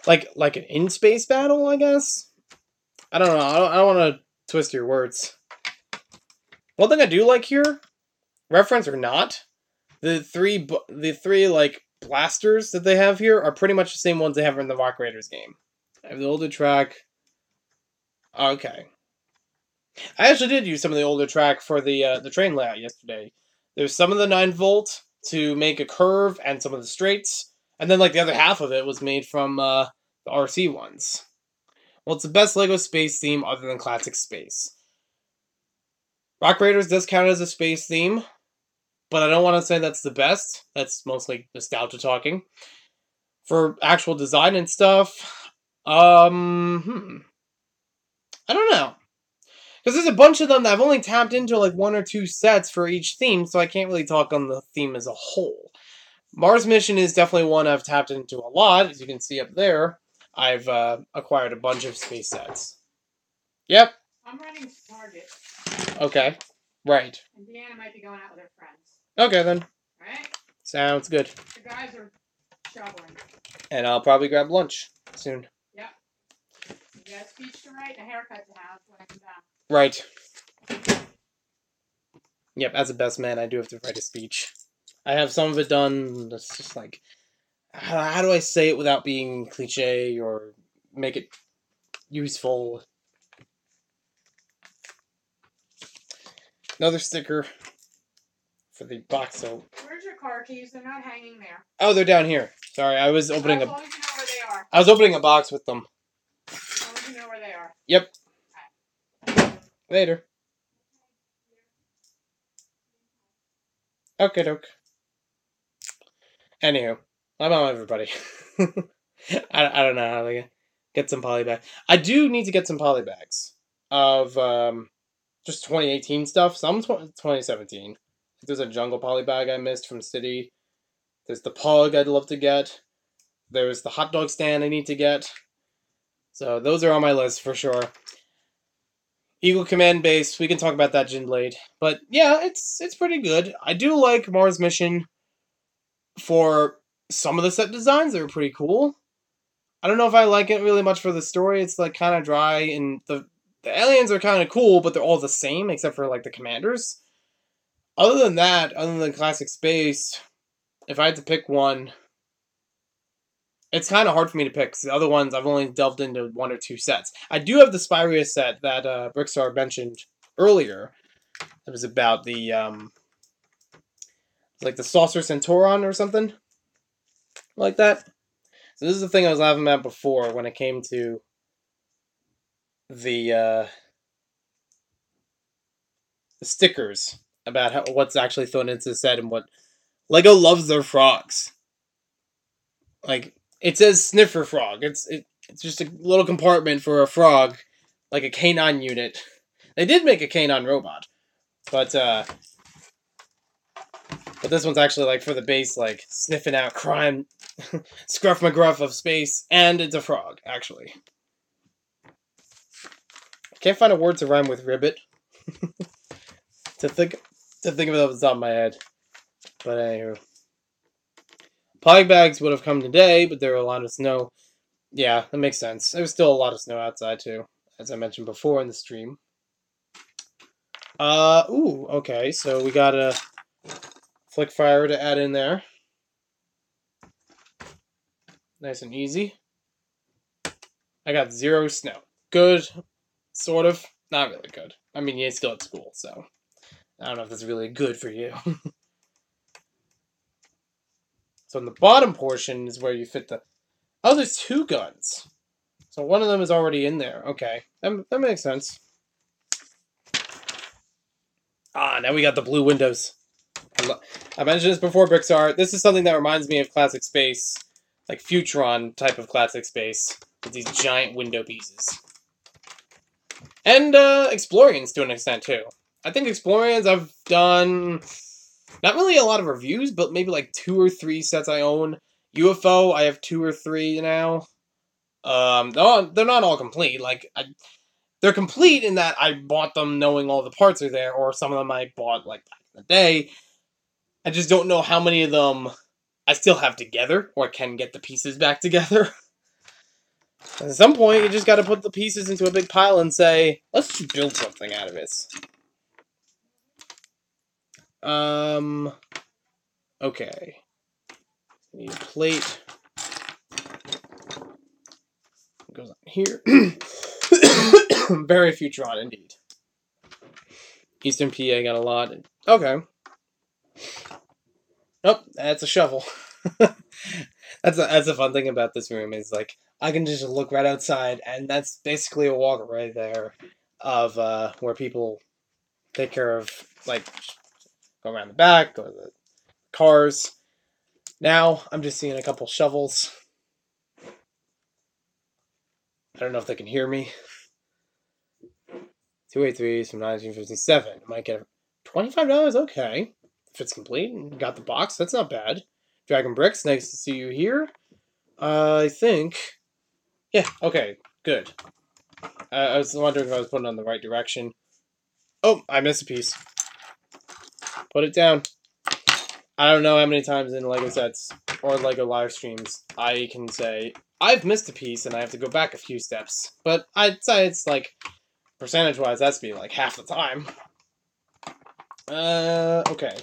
Like an in-space battle, I guess? I don't know. I don't want to twist your words. One thing I do like here, reference or not, the three like blasters that they have here are pretty much the same ones they have in the Rock Raiders game. I have the older track. Okay. I actually did use some of the older track for the train layout yesterday. There's some of the 9-volt to make a curve and some of the straights, and then like the other half of it was made from the RC ones. Well, it's the best LEGO space theme other than Classic Space. Rock Raiders does count as a space theme, but I don't want to say that's the best. That's mostly nostalgia talking. For actual design and stuff, I don't know. Because there's a bunch of them that I've only tapped into like 1 or 2 sets for each theme, so I can't really talk on the theme as a whole. Mars Mission is definitely one I've tapped into a lot, as you can see up there. I've acquired a bunch of space sets. Yep. I'm running to Target. Okay. Right. And Deanna might be going out with her friends. Okay, then. Alright? Sounds good. The guys are shoveling. And I'll probably grab lunch soon. Yep. You got a speech to write and a haircut to have when I come back. Right. Yep, as a best man, I do have to write a speech. I have some of it done. It's just like, how do I say it without being cliche or make it useful? Another sticker for the box. So, where's your car keys? They're not hanging there. oh, they're down here. Sorry, I was opening as long as you know where they are. I was opening a box with them. As long as you know where they are. Yep. Later. Okay, doke. Anywho, I'm on everybody. I don't know how to get some polybags. I do need to get some polybags of just 2018 stuff. Some 2017. There's a jungle polybag I missed from City. There's the pug I'd love to get. There's the hot dog stand I need to get. So those are on my list for sure. Eagle Command Base, we can talk about that Jin Blade. But yeah, it's pretty good. I do like Mars Mission for some of the set designs. They're pretty cool. I don't know if I like it really much for the story. It's like kind of dry, and the aliens are kind of cool, but they're all the same except for like the commanders. Other than that, other than Classic Space, if I had to pick one, it's kind of hard for me to pick, because the other ones I've only delved into 1 or 2 sets. I do have the Spyria set that Brickstar mentioned earlier. It was about the, like the Saucer Centauron or something like that. So this is the thing I was laughing at before when it came to the stickers about what's actually thrown into the set and what LEGO loves their frogs. Like, it says sniffer frog. It's just a little compartment for a frog, like a canine unit. They did make a canine robot, but this one's actually like for the base, like sniffing out crime, scruff McGruff of space, and it's a frog actually. I can't find a word to rhyme with ribbit. to think of it off the top of my head, but anywho. Polybags would have come today, but there were a lot of snow. Yeah, that makes sense. There was still a lot of snow outside, too, as I mentioned before in the stream. Ooh, okay, so we got a Flickr to add in there. Nice and easy. I got 0 snow. Good, sort of. Not really good. I mean, you're still at school, so I don't know if that's really good for you. So in the bottom portion is where you fit the... Oh, there's 2 guns. So one of them is already in there. Okay, that makes sense. Ah, now we got the blue windows. I mentioned this before, Brickstar. This is something that reminds me of Classic Space. Like Futuron type of Classic Space. With these giant window pieces. And Explorians to an extent, too. I think Explorians I've done... Not really a lot of reviews, but maybe like 2 or 3 sets I own. UFO, I have 2 or 3 now. They're not all complete. Like, they're complete in that I bought them knowing all the parts are there, or some of them I bought like back in the day. I just don't know how many of them I still have together, or can get the pieces back together. At some point, you just gotta put the pieces into a big pile and say, let's just build something out of this. Okay. Need a plate. It goes on here. Very Futuron, indeed. Eastern PA got a lot. Okay. Oh, that's a shovel. That's a fun thing about this room is, like, I can just look right outside, and that's basically a walk right there of where people take care of, like, go around the back, go to the cars. Now, I'm just seeing a couple shovels. I don't know if they can hear me. 283s from 1957. I might get $25, okay. If it's complete and got the box, that's not bad. Dragon Bricks, nice to see you here. I think... Yeah, okay, good. I was wondering if I was putting it on the right direction. Oh, I missed a piece. Put it down. I don't know how many times in LEGO sets or LEGO live streams I can say, I've missed a piece and I have to go back a few steps. But I'd say it's like, percentage-wise, that's be like half the time. Okay.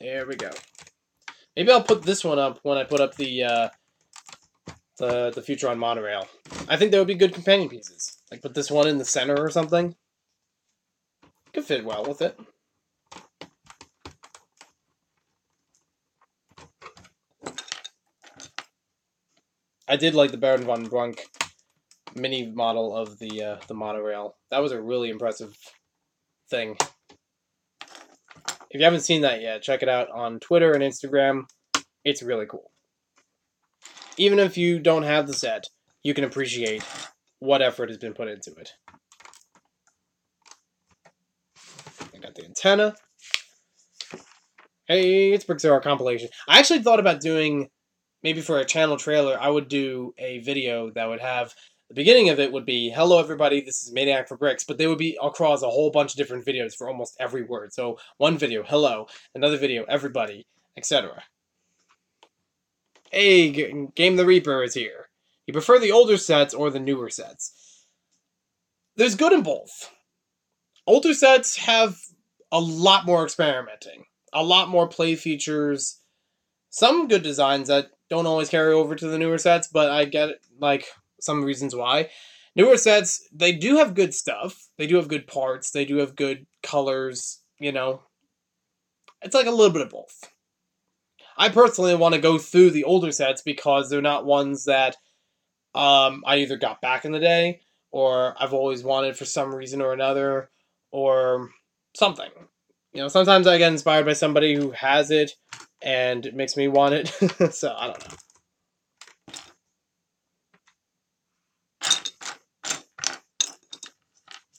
There we go. Maybe I'll put this one up when I put up the Futuron monorail. I think that would be good companion pieces. Like put this one in the center or something. Could fit well with it. I did like the Baron von Brunk mini model of the monorail. That was a really impressive thing. If you haven't seen that yet, check it out on Twitter and Instagram. It's really cool. Even if you don't have the set, you can appreciate what effort has been put into it. I got the antenna. Hey, it's Brickset compilation. I actually thought about doing, maybe for a channel trailer, I would do a video that would have, the beginning of it would be, hello everybody, this is Maniac for Bricks, but they would be across a whole bunch of different videos for almost every word. So, one video, hello, another video, everybody, etc. Hey, Game the Reaper is here. You prefer the older sets or the newer sets? There's good in both. Older sets have a lot more experimenting, a lot more play features, some good designs that don't always carry over to the newer sets, but I get it, like, some reasons why. Newer sets, they do have good stuff. They do have good parts. They do have good colors, you know. It's like a little bit of both. I personally want to go through the older sets because they're not ones that I either got back in the day, or I've always wanted for some reason or another, or something. You know, sometimes I get inspired by somebody who has it, and it makes me want it. So, I don't know.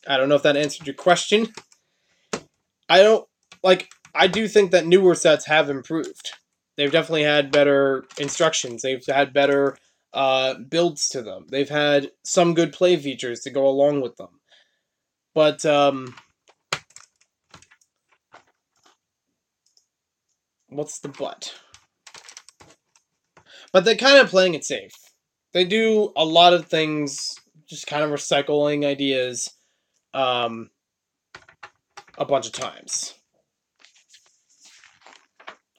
I don't know if that answered your question. I do think that newer sets have improved. They've definitely had better instructions. They've had better builds to them. They've had some good play features to go along with them. But, what's the but? But they're kind of playing it safe. They do a lot of things, just kind of recycling ideas a bunch of times.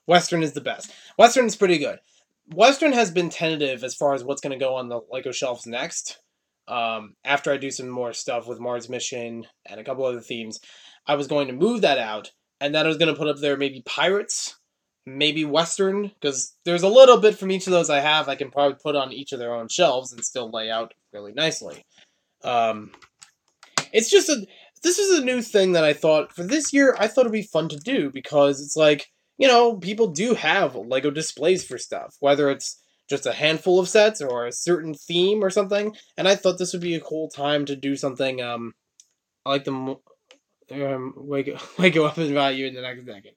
Western is the best. Western is pretty good. Western has been tentative as far as what's going to go on the LEGO shelves next. After I do some more stuff with Mars Mission and a couple other themes, I was going to move that out, and then I was going to put up there maybe Pirates, maybe Western, because there's a little bit from each of those I have I can probably put on each of their own shelves and still lay out really nicely. It's just this is a new thing that I thought, for this year, I thought it'd be fun to do, because it's like, you know, people do have LEGO displays for stuff, whether it's just a handful of sets or a certain theme or something, and I thought this would be a cool time to do something, I like the, wake up and invite you in the next second.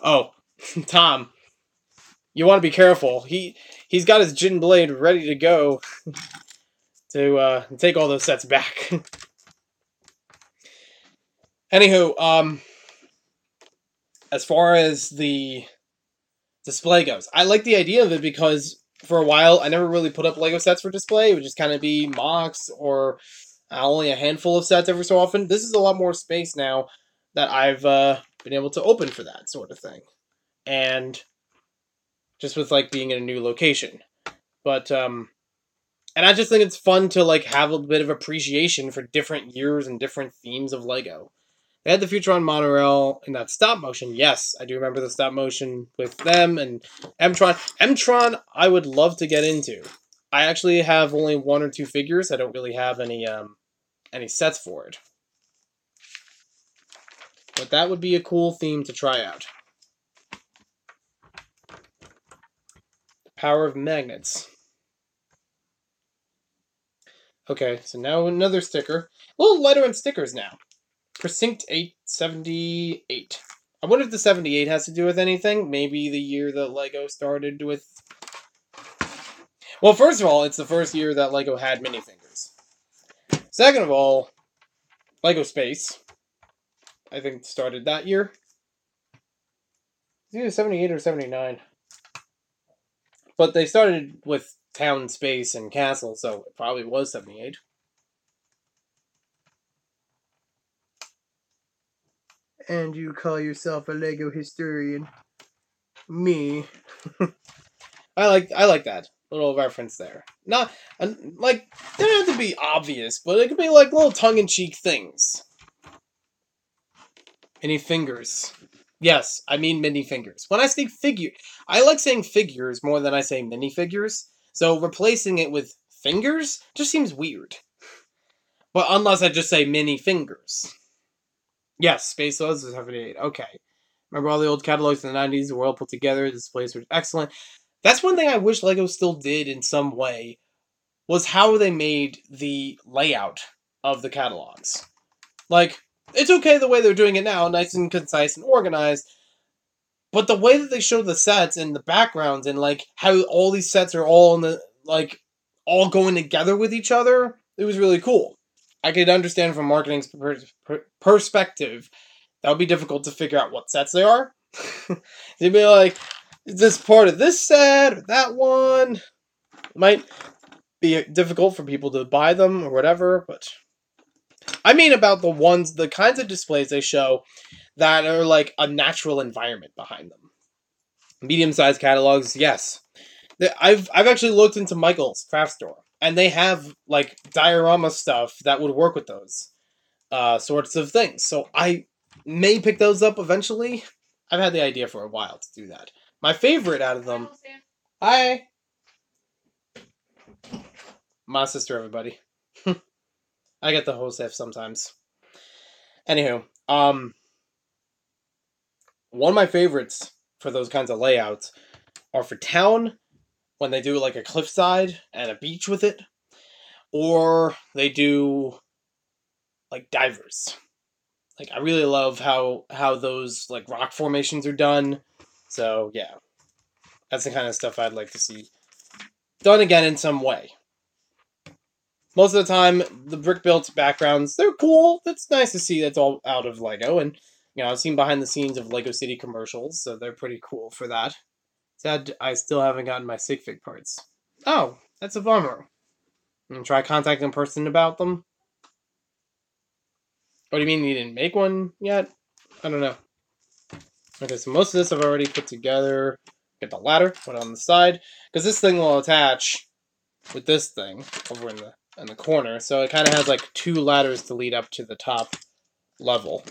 Oh, Tom, you want to be careful. He's got his Jin Blade ready to go to take all those sets back. Anywho, as far as the display goes, I like the idea of it because for a while I never really put up LEGO sets for display. It would just kind of be mocks or only a handful of sets every so often. This is a lot more space now that I've been able to open for that sort of thing. And just with like being in a new location. But and I just think it's fun to like have a bit of appreciation for different years and different themes of LEGO. They had the Futuron monorail in that stop motion. Yes, I do remember the stop motion with them and Mtron. Mtron, I would love to get into. I actually have only 1 or 2 figures. I don't really have any sets for it. But that would be a cool theme to try out. The power of magnets. Okay, so now another sticker. A little lighter on stickers now. Precinct 878. I wonder if the 78 has to do with anything. Maybe the year that LEGO started with... Well, first of all, it's the first year that LEGO had minifigures. Second of all, LEGO Space, I think, started that year. It's either 78 or 79. But they started with Town, Space, and Castle, so it probably was 78. And you call yourself a LEGO historian? Me. I like that little reference there. Not like they don't have to be obvious, but it could be like little tongue-in-cheek things. Mini fingers. Yes, I mean mini fingers. When I say figure, I like saying figures more than I say minifigures. So replacing it with fingers just seems weird. But unless I just say mini fingers. Yes, Space was 78. Okay. Remember all the old catalogs in the 90s? Were well put together. The displays were excellent. That's one thing I wish LEGO still did in some way, was how they made the layout of the catalogs. Like, it's okay the way they're doing it now, nice and concise and organized, but the way that they show the sets and the backgrounds and, like, how all these sets are all in the, like, all going together with each other, it was really cool. I could understand from marketing's perspective, that would be difficult to figure out what sets they are. They'd be like, is this part of this set or that one? It might be difficult for people to buy them or whatever, but I mean about the kinds of displays they show that are like a natural environment behind them. Medium-sized catalogs, yes. I've actually looked into Michael's craft store, and they have like diorama stuff that would work with those sorts of things. So I may pick those up eventually. I've had the idea for a while to do that. My favorite out of them... Hi! My sister, everybody. I get the whole stuff sometimes. Anywho, one of my favorites for those kinds of layouts are for town, when they do like a cliffside and a beach with it, or they do like divers. Like, I really love how those like rock formations are done. So yeah, that's the kind of stuff I'd like to see done again in some way. Most of the time, the brick-built backgrounds, they're cool. It's nice to see that's all out of LEGO. And, you know, I've seen behind the scenes of LEGO City commercials, so they're pretty cool for that. Sad I still haven't gotten my sig fig parts. Oh, that's a bummer. And try contacting a person about them? What do you mean you didn't make one yet? I don't know. Okay, so most of this I've already put together. Get the ladder, put it on the side. Because this thing will attach with this thing over in the corner. So it kind of has like 2 ladders to lead up to the top level.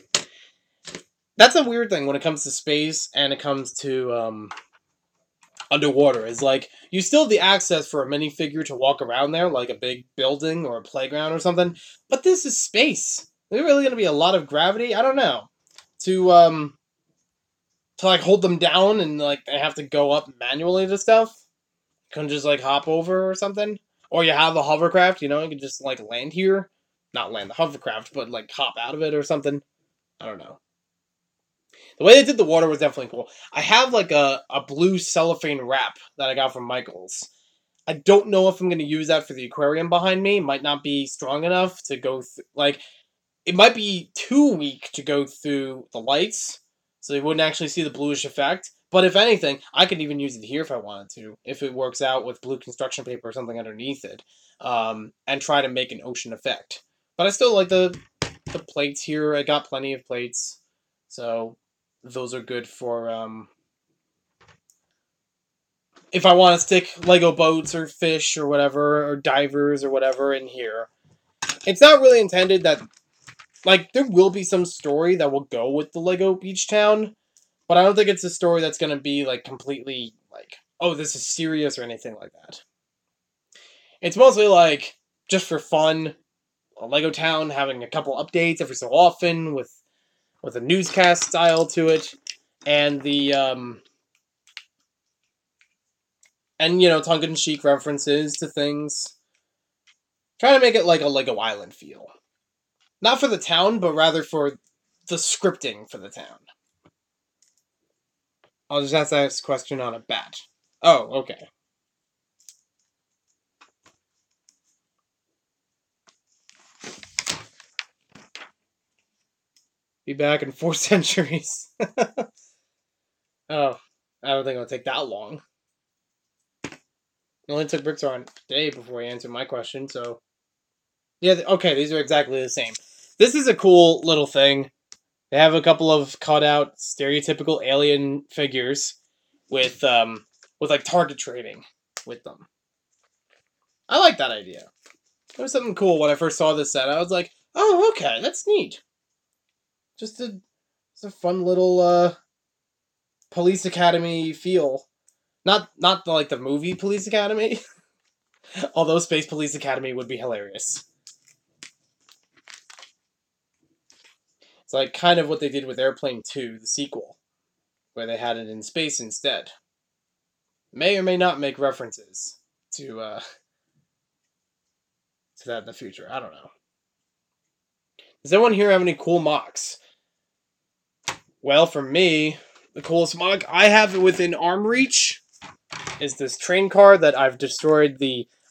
That's a weird thing when it comes to space and it comes to underwater. Is like, you still have the access for a minifigure to walk around there, like a big building or a playground or something. But this is space. There's really going to be a lot of gravity. I don't know. To like hold them down and like they have to go up manually to stuff. Couldn't just like hop over or something. Or you have a hovercraft, you know, you can just like land here. Not land the hovercraft, but like hop out of it or something. I don't know. The way they did the water was definitely cool. I have like a blue cellophane wrap that I got from Michael's. I don't know if I'm going to use that for the aquarium behind me. It might not be strong enough to go through, like, it might be too weak to go through the lights, so you wouldn't actually see the bluish effect. But if anything, I could even use it here if I wanted to, if it works out with blue construction paper or something underneath it, and try to make an ocean effect. But I still like the plates here. I got plenty of plates, so those are good for if I want to stick Lego boats or fish or whatever, or divers or whatever in here. It's not really intended that, like, there will be some story that will go with the Lego Beach Town, but I don't think it's a story that's going to be, like, completely, like, oh, this is serious or anything like that. It's mostly like just for fun. A Lego Town having a couple updates every so often with a newscast style to it, and the and tongue-in-cheek references to things. Trying to make it like a Lego Island feel. Not for the town, but rather for the scripting for the town. I'll just ask this question on a bat. Oh, okay. Be back in 4 centuries. Oh, I don't think it'll take that long. It only took Brickset a day before he answered my question, so... Yeah, okay, these are exactly the same. This is a cool little thing. They have a couple of cut-out stereotypical alien figures with like target trading with them. I like that idea. It was something cool when I first saw this set. I was like, oh, okay, that's neat. It's a fun little Police Academy feel. Not like the movie Police Academy. Although Space Police Academy would be hilarious. It's like kind of what they did with Airplane 2, the sequel, where they had it in space instead. May or may not make references to that in the future. I don't know. Does anyone here have any cool mocks? Well, for me, the coolest mock I have within arm reach is this train car that I've destroyed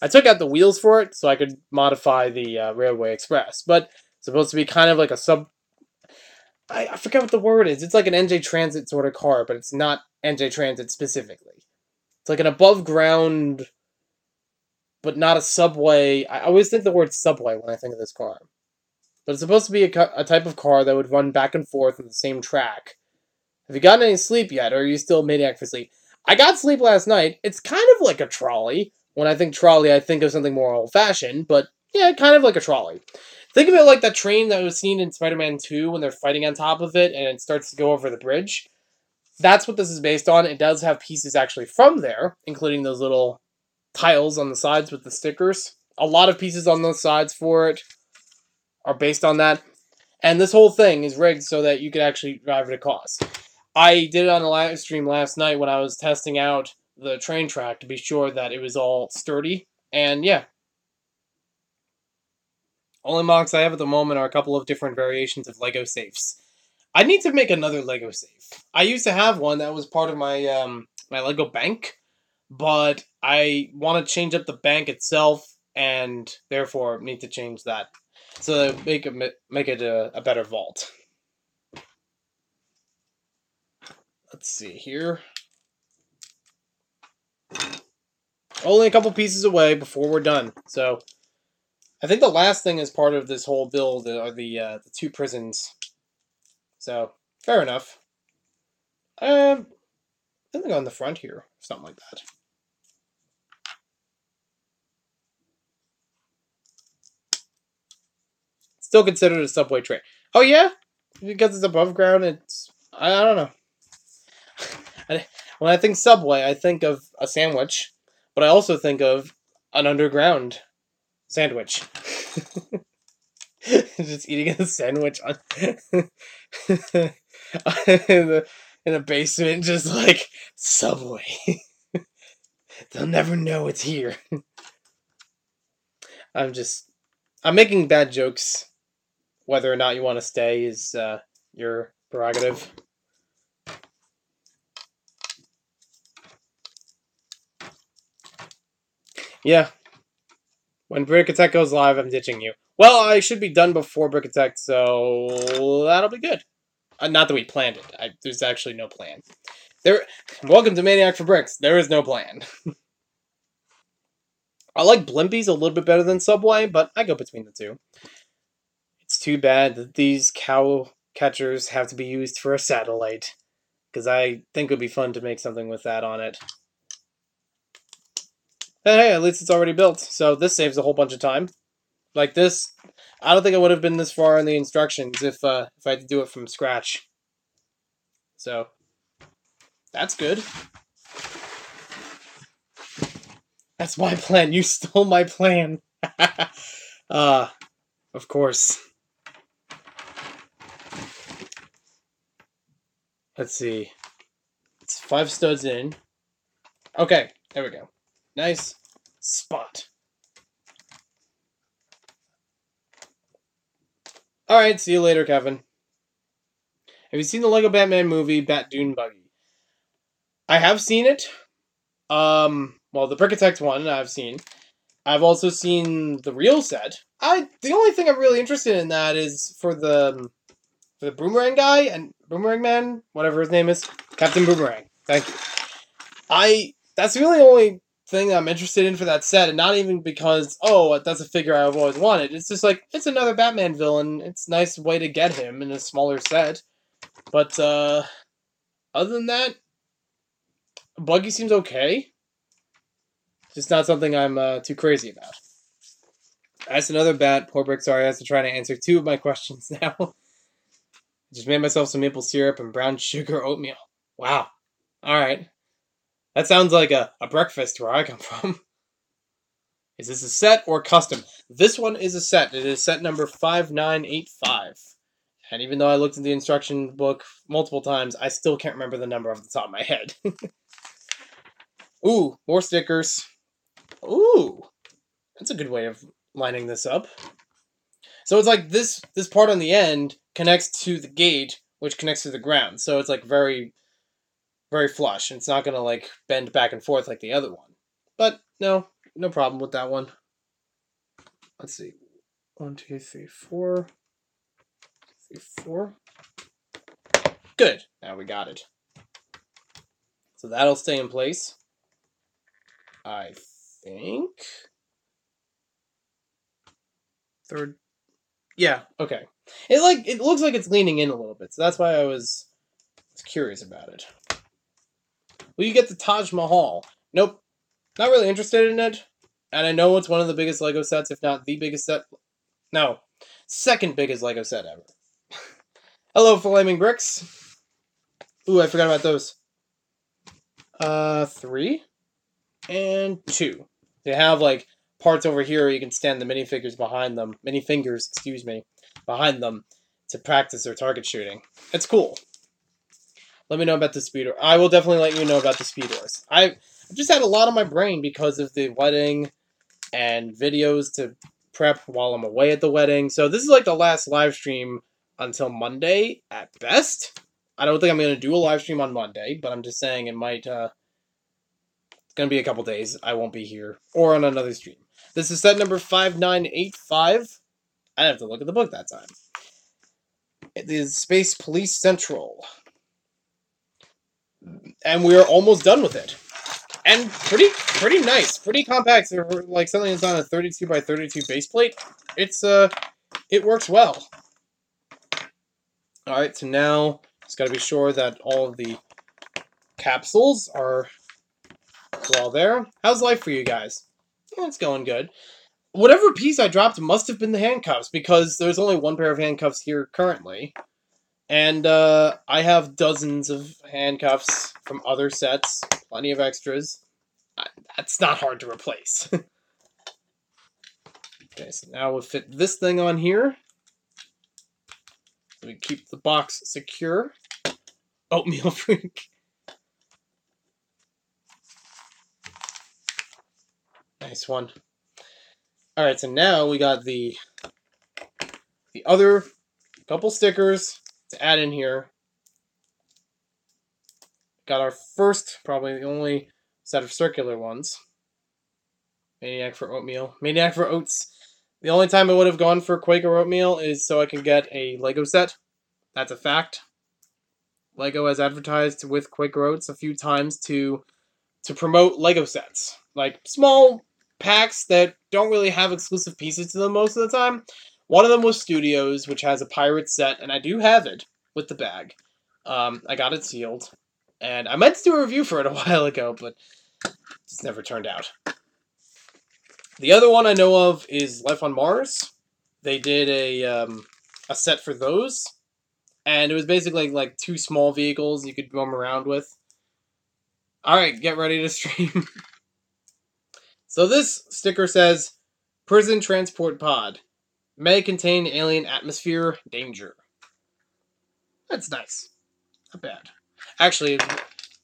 I took out the wheels for it so I could modify the Railway Express, but it's supposed to be kind of like a I forget what the word is. It's like an NJ Transit sort of car, but it's not NJ Transit specifically. It's like an above ground, but not a subway. I always think the word subway when I think of this car. But it's supposed to be a type of car that would run back and forth on the same track. Have you gotten any sleep yet, or are you still maniac for sleep? I got sleep last night. It's kind of like a trolley. When I think trolley, I think of something more old-fashioned, but yeah, kind of like a trolley. Think of it like that train that was seen in Spider-Man 2 when they're fighting on top of it and it starts to go over the bridge. That's what this is based on. It does have pieces actually from there, including those little tiles on the sides with the stickers. A lot of pieces on those sides for it are based on that. And this whole thing is rigged so that you could actually drive it across. I did it on a live stream last night when I was testing out the train track to be sure that it was all sturdy. And yeah. Only mocks I have at the moment are a couple of different variations of Lego safes. I need to make another Lego safe. I used to have one that was part of my my Lego bank, but I want to change up the bank itself, and therefore need to change that so that make it a better vault. Let's see here. Only a couple pieces away before we're done, so I think the last thing as part of this whole build are the 2 prisons. So, fair enough. I think on the front here, something like that. Still considered a subway train. Oh yeah? Because it's above ground, I don't know. When I think subway, I think of a sandwich, but I also think of an underground sandwich. Just eating a sandwich in a basement, just like, Subway. They'll never know it's here. I'm making bad jokes. Whether or not you want to stay is your prerogative. Yeah. When Brickset goes live, I'm ditching you. Well, I should be done before Brickset, so that'll be good. Not that we planned it. There's actually no plan. Welcome to Maniac for Bricks. There is no plan. I like Blimpies a little bit better than Subway, but I go between the two. It's too bad that these cow catchers have to be used for a satellite, because I think it would be fun to make something with that on it. But hey, at least it's already built, so this saves a whole bunch of time. Like this, I don't think I would have been this far in the instructions if I had to do it from scratch. So, that's good. That's my plan. You stole my plan. Of course. Let's see. It's 5 studs in. Okay, there we go. Nice spot. Alright, see you later, Kevin. Have you seen the Lego Batman movie, Bat Dune Buggy? I have seen it. Well, the Brickset one I've seen. I've also seen the real set. The only thing I'm really interested in that is for the Boomerang guy and Boomerang Man, whatever his name is, Captain Boomerang. Thank you. That's the only thing I'm interested in for that set, and not even because that's a figure I've always wanted. It's just like it's another Batman villain. It's a nice way to get him in a smaller set. But other than that, Buggy seems okay. Just not something I'm too crazy about. That's another bat. Poor Brick, sorry, has to try to answer 2 of my questions now. Just made myself some maple syrup and brown sugar oatmeal. Wow. Alright. That sounds like a breakfast where I come from. Is this a set or custom? This one is a set. It is set number 5985. And even though I looked at the instruction book multiple times, I still can't remember the number off the top of my head. Ooh, more stickers. Ooh, that's a good way of lining this up. So it's like this part on the end connects to the gate, which connects to the ground. So it's like very, very flush. It's not going to like bend back and forth like the other one. But no problem with that one. Let's see. 1, 2, 3, 4. 3, 4. Good. Now we got it. So that'll stay in place. I think. Third. Yeah, okay. It looks like it's leaning in a little bit, so that's why I was curious about it. Will you get the Taj Mahal? Nope. Not really interested in it. And I know it's one of the biggest Lego sets, if not the biggest set. No. Second biggest Lego set ever. Hello, Flaming Bricks. Ooh, I forgot about those. 3 and 2. They have like parts over here you can stand the minifigures behind them. Minifingers, excuse me, behind them to practice their target shooting. It's cool. Let me know about the speeder. I will definitely let you know about the speeders. I've just had a lot on my brain because of the wedding and videos to prep while I'm away at the wedding. So this is like the last live stream until Monday at best. I don't think I'm going to do a live stream on Monday, but I'm just saying it might, it's going to be a couple days. I won't be here or on another stream. This is set number 5985. I have to look at the book that time. It is Space Police Central. And we're almost done with it. And pretty nice. Pretty compact. They're like something that's on a 32 by 32 base plate. It works well. Alright, so now just gotta be sure that all of the capsules are all there. How's life for you guys? Yeah, it's going good. Whatever piece I dropped must have been the handcuffs, because there's only one pair of handcuffs here currently. And I have dozens of handcuffs from other sets, plenty of extras. That's not hard to replace. Okay, so now we'll fit this thing on here. So we keep the box secure. Oatmeal freak. Nice one. Alright, so now we got the other couple stickers to add in here. Got our first, probably the only set of circular ones. Maniac for oatmeal. Maniac for oats. The only time I would have gone for Quaker oatmeal is so I can get a Lego set. That's a fact. Lego has advertised with Quaker oats a few times to promote Lego sets. Like small packs that don't really have exclusive pieces to them most of the time. One of them was Studios, which has a pirate set, and I do have it with the bag. I got it sealed. And I meant to do a review for it a while ago, but it just never turned out. The other one I know of is Life on Mars. They did a set for those. And it was basically like 2 small vehicles you could roam around with. Alright, get ready to stream. So this sticker says, prison transport pod. May contain alien atmosphere danger. That's nice. Not bad. Actually,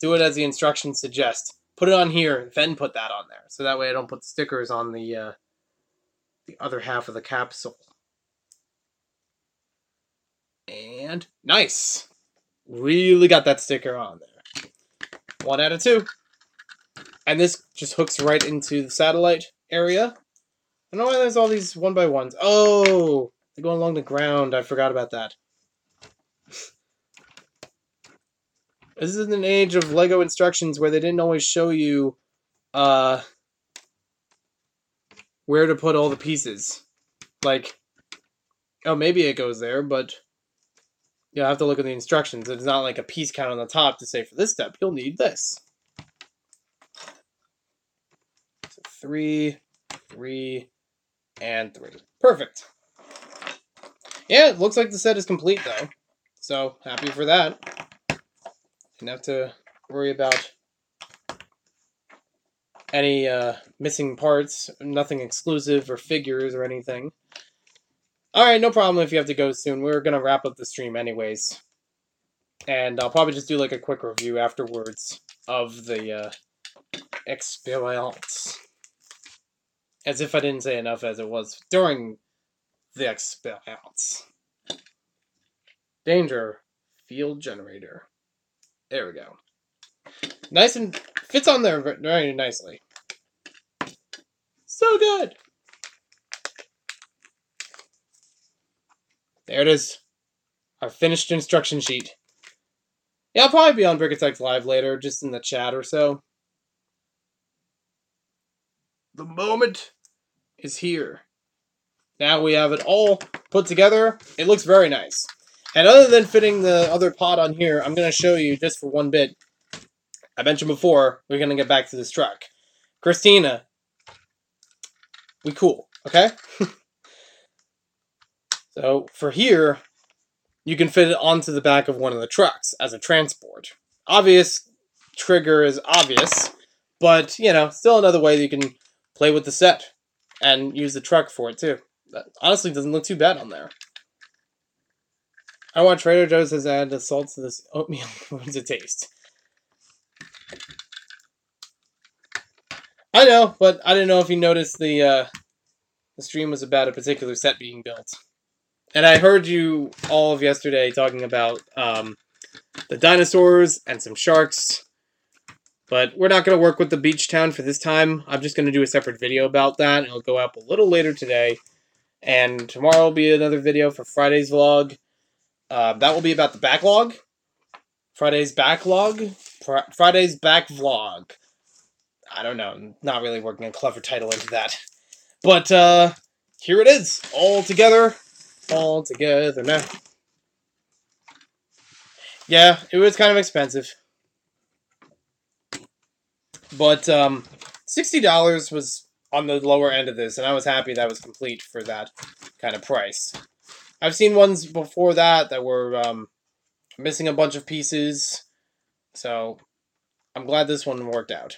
do it as the instructions suggest. Put it on here, then put that on there. So that way I don't put stickers on the other half of the capsule. And nice. Really got that sticker on there. 1 out of 2. And this just hooks right into the satellite area. I don't know why there's all these 1x1s. Oh, they're going along the ground. I forgot about that. This is an age of Lego instructions where they didn't always show you where to put all the pieces. Like, oh, maybe it goes there, but you'll have to look at the instructions. It's not like a piece count on the top to say for this step, you'll need this. So 3, 3, and 3. Perfect. Yeah, it looks like the set is complete, though. So, happy for that. Didn't have to worry about any missing parts, nothing exclusive or figures or anything. Alright, no problem if you have to go soon. We're going to wrap up the stream anyways. And I'll probably just do like a quick review afterwards of the experience. As if I didn't say enough as it was during the experience. Danger. Field generator. There we go. Nice and fits on there very nicely. So good. There it is. Our finished instruction sheet. Yeah, I'll probably be on brickset Live later, just in the chat or so. The moment is here. Now we have it all put together. It looks very nice. And other than fitting the other pod on here, I'm going to show you just for one bit. I mentioned before, we're going to get back to this truck. Christina, we cool, okay? So, for here, you can fit it onto the back of one of the trucks as a transport. Obvious trigger is obvious, but, you know, still another way that you can play with the set and use the truck for it, too. That honestly doesn't look too bad on there. I want Trader Joe's has added the salt to this oatmeal. What's it taste? I know, but I didn't know if you noticed the stream was about a particular set being built. And I heard you all of yesterday talking about the dinosaurs and some sharks. But we're not going to work with the beach town for this time. I'm just going to do a separate video about that. It'll go up a little later today. And tomorrow will be another video for Friday's vlog. That will be about the backlog. Friday's backlog? Friday's back vlog. I don't know. I'm not really working a clever title into that. But here it is. All together. All together now. Yeah, it was kind of expensive. But $60 was on the lower end of this, and I was happy that was complete for that kind of price. I've seen ones before that were missing a bunch of pieces, so I'm glad this one worked out.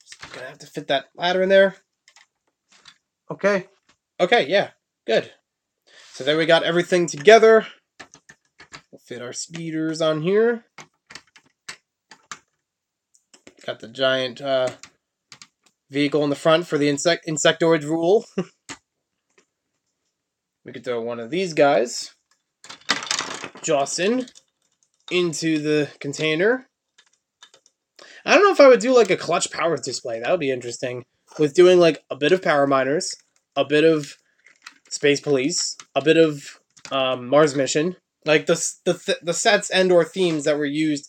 Just gonna have to fit that ladder in there. Okay. Okay, yeah, good. So there we got everything together. We'll fit our speeders on here. Got the giant vehicle in the front for the insectoid rule. We could throw one of these guys, Jawson, into the container. I don't know if I would do like a clutch power display. That would be interesting. With doing like a bit of Power Miners, a bit of Space Police, a bit of Mars Mission. Like the sets and or themes that were used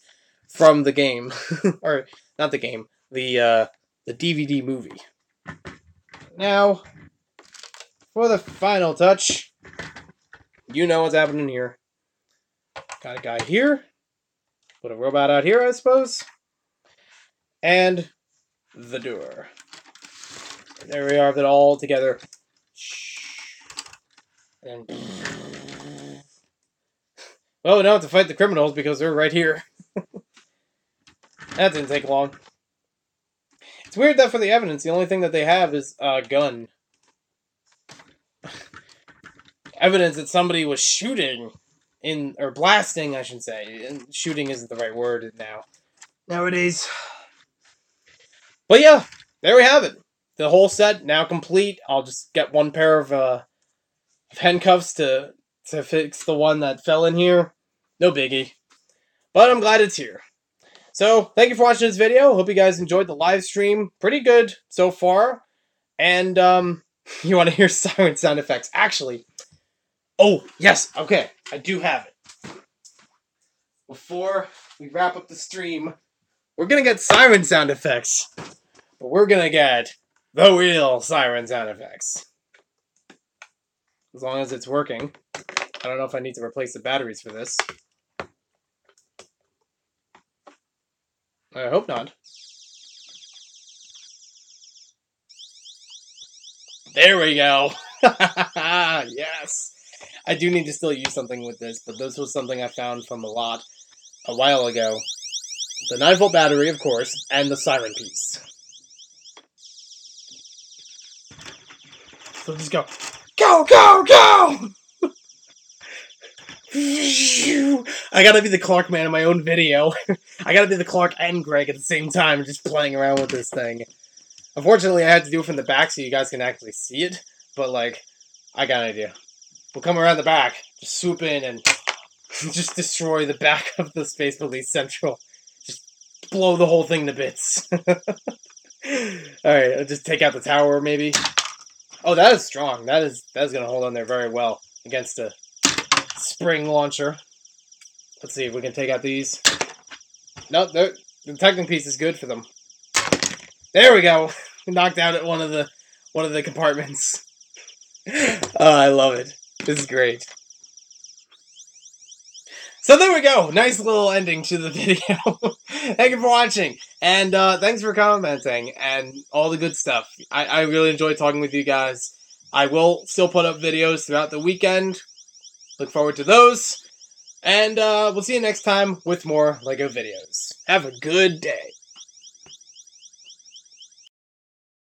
from the game. Or, not the game. The DVD movie. Now, for the final touch, you know what's happening here. Got a guy here. Put a robot out here, I suppose. And the door. And there we are, with it all together. And well, we don't have to fight the criminals because they're right here. That didn't take long. It's It's weird that for the evidence, the only thing that they have is a gun. Evidence that somebody was shooting or blasting, I should say. And shooting isn't the right word nowadays. But yeah, there we have it. The whole set now complete. I'll just get one pair of handcuffs to fix the one that fell in here. No biggie. But I'm glad it's here. So, thank you for watching this video. Hope you guys enjoyed the live stream. Pretty good so far. And, you want to hear siren sound effects. Actually, oh, yes, okay. I do have it. Before we wrap up the stream, we're going to get siren sound effects. But we're going to get the real siren sound effects. As long as it's working. I don't know if I need to replace the batteries for this. I hope not. There we go. Yes. I do need to still use something with this, but this was something I found from a lot a while ago. The 9-volt battery, of course, and the siren piece. So just go. Go, go, go! I gotta be the Clark man in my own video. I gotta be the Clark and Greg at the same time, just playing around with this thing. Unfortunately, I had to do it from the back so you guys can actually see it. But, like, I got an idea. We'll come around the back, just swoop in and just destroy the back of the Space Police Central. Just blow the whole thing to bits. Alright, I'll just take out the tower, maybe. Oh, that is strong. That is gonna hold on there very well against a spring launcher. Let's see if we can take out these. Nope, the protecting piece is good for them. There we go. Knocked out at one of the compartments. I love it. This is great. So there we go. Nice little ending to the video. Thank you for watching. And thanks for commenting and all the good stuff. I really enjoyed talking with you guys. I will still put up videos throughout the weekend. Look forward to those. And we'll see you next time with more LEGO videos. Have a good day.